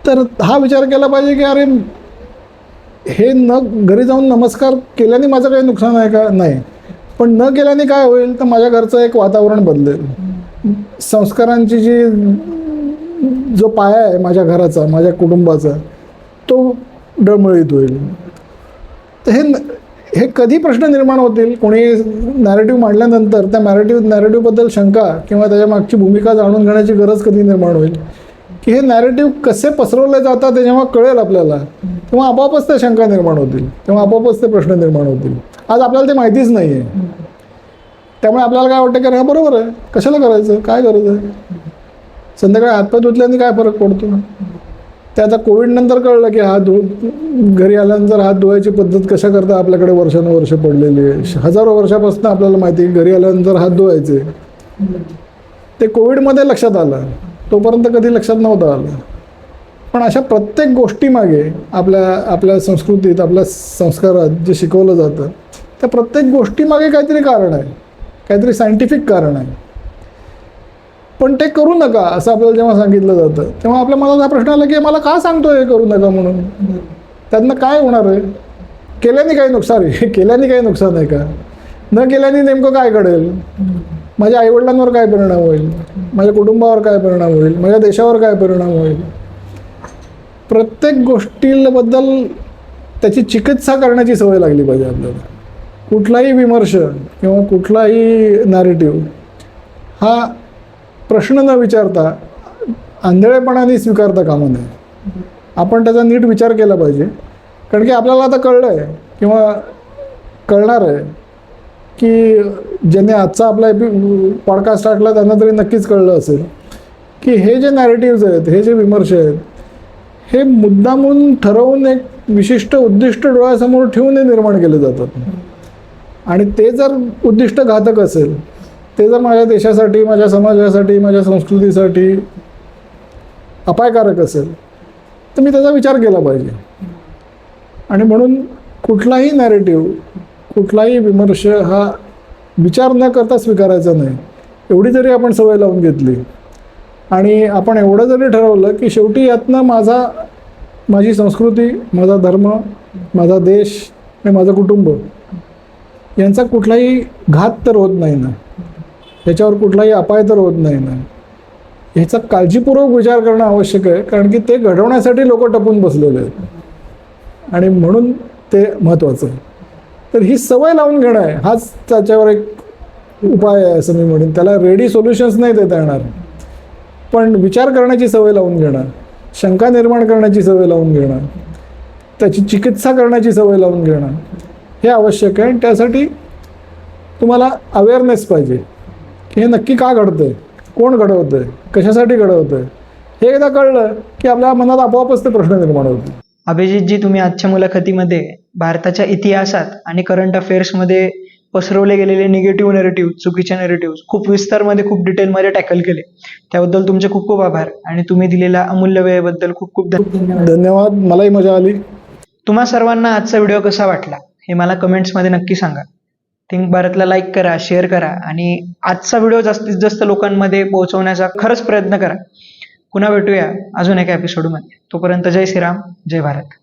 तर हा विचार केला पाहिजे की अरे हे घरी जाऊन नमस्कार केल्याने माझं काही नुकसान आहे का, नाही, पण न केल्याने काय होईल तर माझ्या घरचं एक वातावरण बदलेल. संस्कारांची जो पाया आहे माझ्या घराचा, माझ्या कुटुंबाचा, तो डळमळीत होईल. तर हे कधी प्रश्न निर्माण होतील, कोणी नॅरेटिव्ह मांडल्यानंतर त्या नॅरेटिव्हबद्दल शंका किंवा त्याच्या मागची भूमिका जाणून घेण्याची गरज कधी निर्माण होईल की हे नॅरेटिव्ह कसे पसरवले जातात ते जेव्हा कळेल आपल्याला, तेव्हा आपोआपच त्या शंका निर्माण होतील, तेव्हा आपोआपच ते प्रश्न निर्माण होतील. आज आपल्याला ते माहितीच नाही आहे, त्यामुळे आपल्याला काय वाटतं की बरोबर आहे, कशाला करायचं, काय गरज आहे, संध्याकाळी हातपाय धुतल्याने काय फरक पडतो. ते आता कोविडनंतर कळलं की घरी आल्यानंतर हात धुवायची पद्धत कशा करता आपल्याकडे वर्षानुवर्ष पडलेली आहे. हजारो वर्षापासून आपल्याला माहिती आहे घरी आल्यानंतर हात धुवायचे. ते कोविडमध्ये लक्षात आलं, तोपर्यंत कधी लक्षात नव्हतं आलं. पण अशा प्रत्येक गोष्टीमागे आपल्या संस्कृतीत, आपल्या संस्कारात जे शिकवलं जातं त्या प्रत्येक गोष्टीमागे काहीतरी कारण आहे, काहीतरी सायंटिफिक कारण आहे. पण ते करू नका असं आपल्याला जेव्हा सांगितलं जातं तेव्हा आपल्या मनात हा प्रश्न आला की मला का सांगतोय हे करू नका म्हणून, त्यातनं काय होणार आहे, केल्याने काही नुकसान आहे, केल्याने काही नुकसान आहे का, न केल्याने नेमकं काय घडेल, माझ्या आईवडिलांवर काय परिणाम होईल, माझ्या कुटुंबावर काय परिणाम होईल, माझ्या देशावर काय परिणाम होईल. प्रत्येक गोष्टीबद्दल त्याची चिकित्सा करण्याची सवय लागली पाहिजे आपल्याला. कुठलाही विमर्श किंवा कुठलाही नॅरेटिव्ह हा प्रश्न न विचारता आंधळेपणाने स्वीकारता कामा नये. आपण त्याचा नीट विचार केला पाहिजे. कारण की आपल्याला आता कळलं आहे किंवा कळणार आहे की ज्याने आजचा आपला पॉडकास्ट टाकला त्यांना तरी नक्कीच कळलं असेल की हे जे नॅरेटिव्ज आहेत, हे जे विमर्श आहेत, हे मुद्दामून ठरवून एक विशिष्ट उद्दिष्ट डोळ्यासमोर ठेवून हे निर्माण केले जातात. आणि ते जर उद्दिष्ट घातक असेल, ते जर माझ्या देशासाठी, माझ्या समाजासाठी, माझ्या संस्कृतीसाठी अपायकारक असेल तर मी त्याचा विचार केला पाहिजे. आणि म्हणून कुठलाही नॅरेटिव्ह, कुठलाही विमर्श हा विचार न करता स्वीकारायचा नाही. एवढी जरी आपण सवय लावून घेतली आणि आपण एवढं जरी ठरवलं की शेवटी यातनं माझी संस्कृती, माझा धर्म, माझा देश आणि माझं कुटुंब यांचा कुठलाही घात तर होत नाही ना, याच्यावर कुठलाही अपाय तर होत नाही ना, ह्याचा काळजीपूर्वक विचार करणं आवश्यक आहे. कारण की ते घडवण्यासाठी लोक टपून बसलेले आहेत आणि म्हणून ते महत्त्वाचं आहे. तर ही सवय लावून घेणं आहे, हाच त्याच्यावर एक उपाय आहे असं मी म्हणेन. त्याला रेडी सोल्युशन्स नाही देता येणार, पण विचार करण्याची सवय लावून घेणं, शंका निर्माण करण्याची सवय लावून घेणं, त्याची चिकित्सा करण्याची सवय लावून घेणं हे आवश्यक आहे. आणि त्यासाठी तुम्हाला अवेअरनेस पाहिजे की हे नक्की का घडतं आहे, कोण घडवतं आहे, कशासाठी घडवतं आहे. हे एकदा कळलं की आपल्या मनात आपोआपच ते प्रश्न निर्माण होते. अभिजितजी, तुम्ही आजच्या मुलाखतीमध्ये भारताच्या इतिहासात आणि करंट अफेअर्समध्ये पसरवले गेलेले निगेटिव्ह नरेटिव्ह, चुकीचे नरेटिव्ह खूप विस्तारमध्ये, खूप डिटेलमध्ये टॅकल केले. त्याबद्दल तुमचे खूप खूप आभार आणि तुम्ही दिलेल्या अमूल्य वेळेबद्दल खूप खूप धन्यवाद. धन्यवाद. मलाही मजा आली. तुम्हा सर्वांना आजचा व्हिडिओ कसा वाटला हे मला कमेंट्समध्ये नक्की सांगा. थिंक भारतला लाईक करा, शेअर करा आणि आजचा व्हिडिओ जास्तीत जास्त लोकांमध्ये पोहोचवण्याचा खरंच प्रयत्न करा. पुन्हा भेटूया अजून एका एपिसोडमध्ये. तोपर्यंत जय श्रीराम, जय भारत.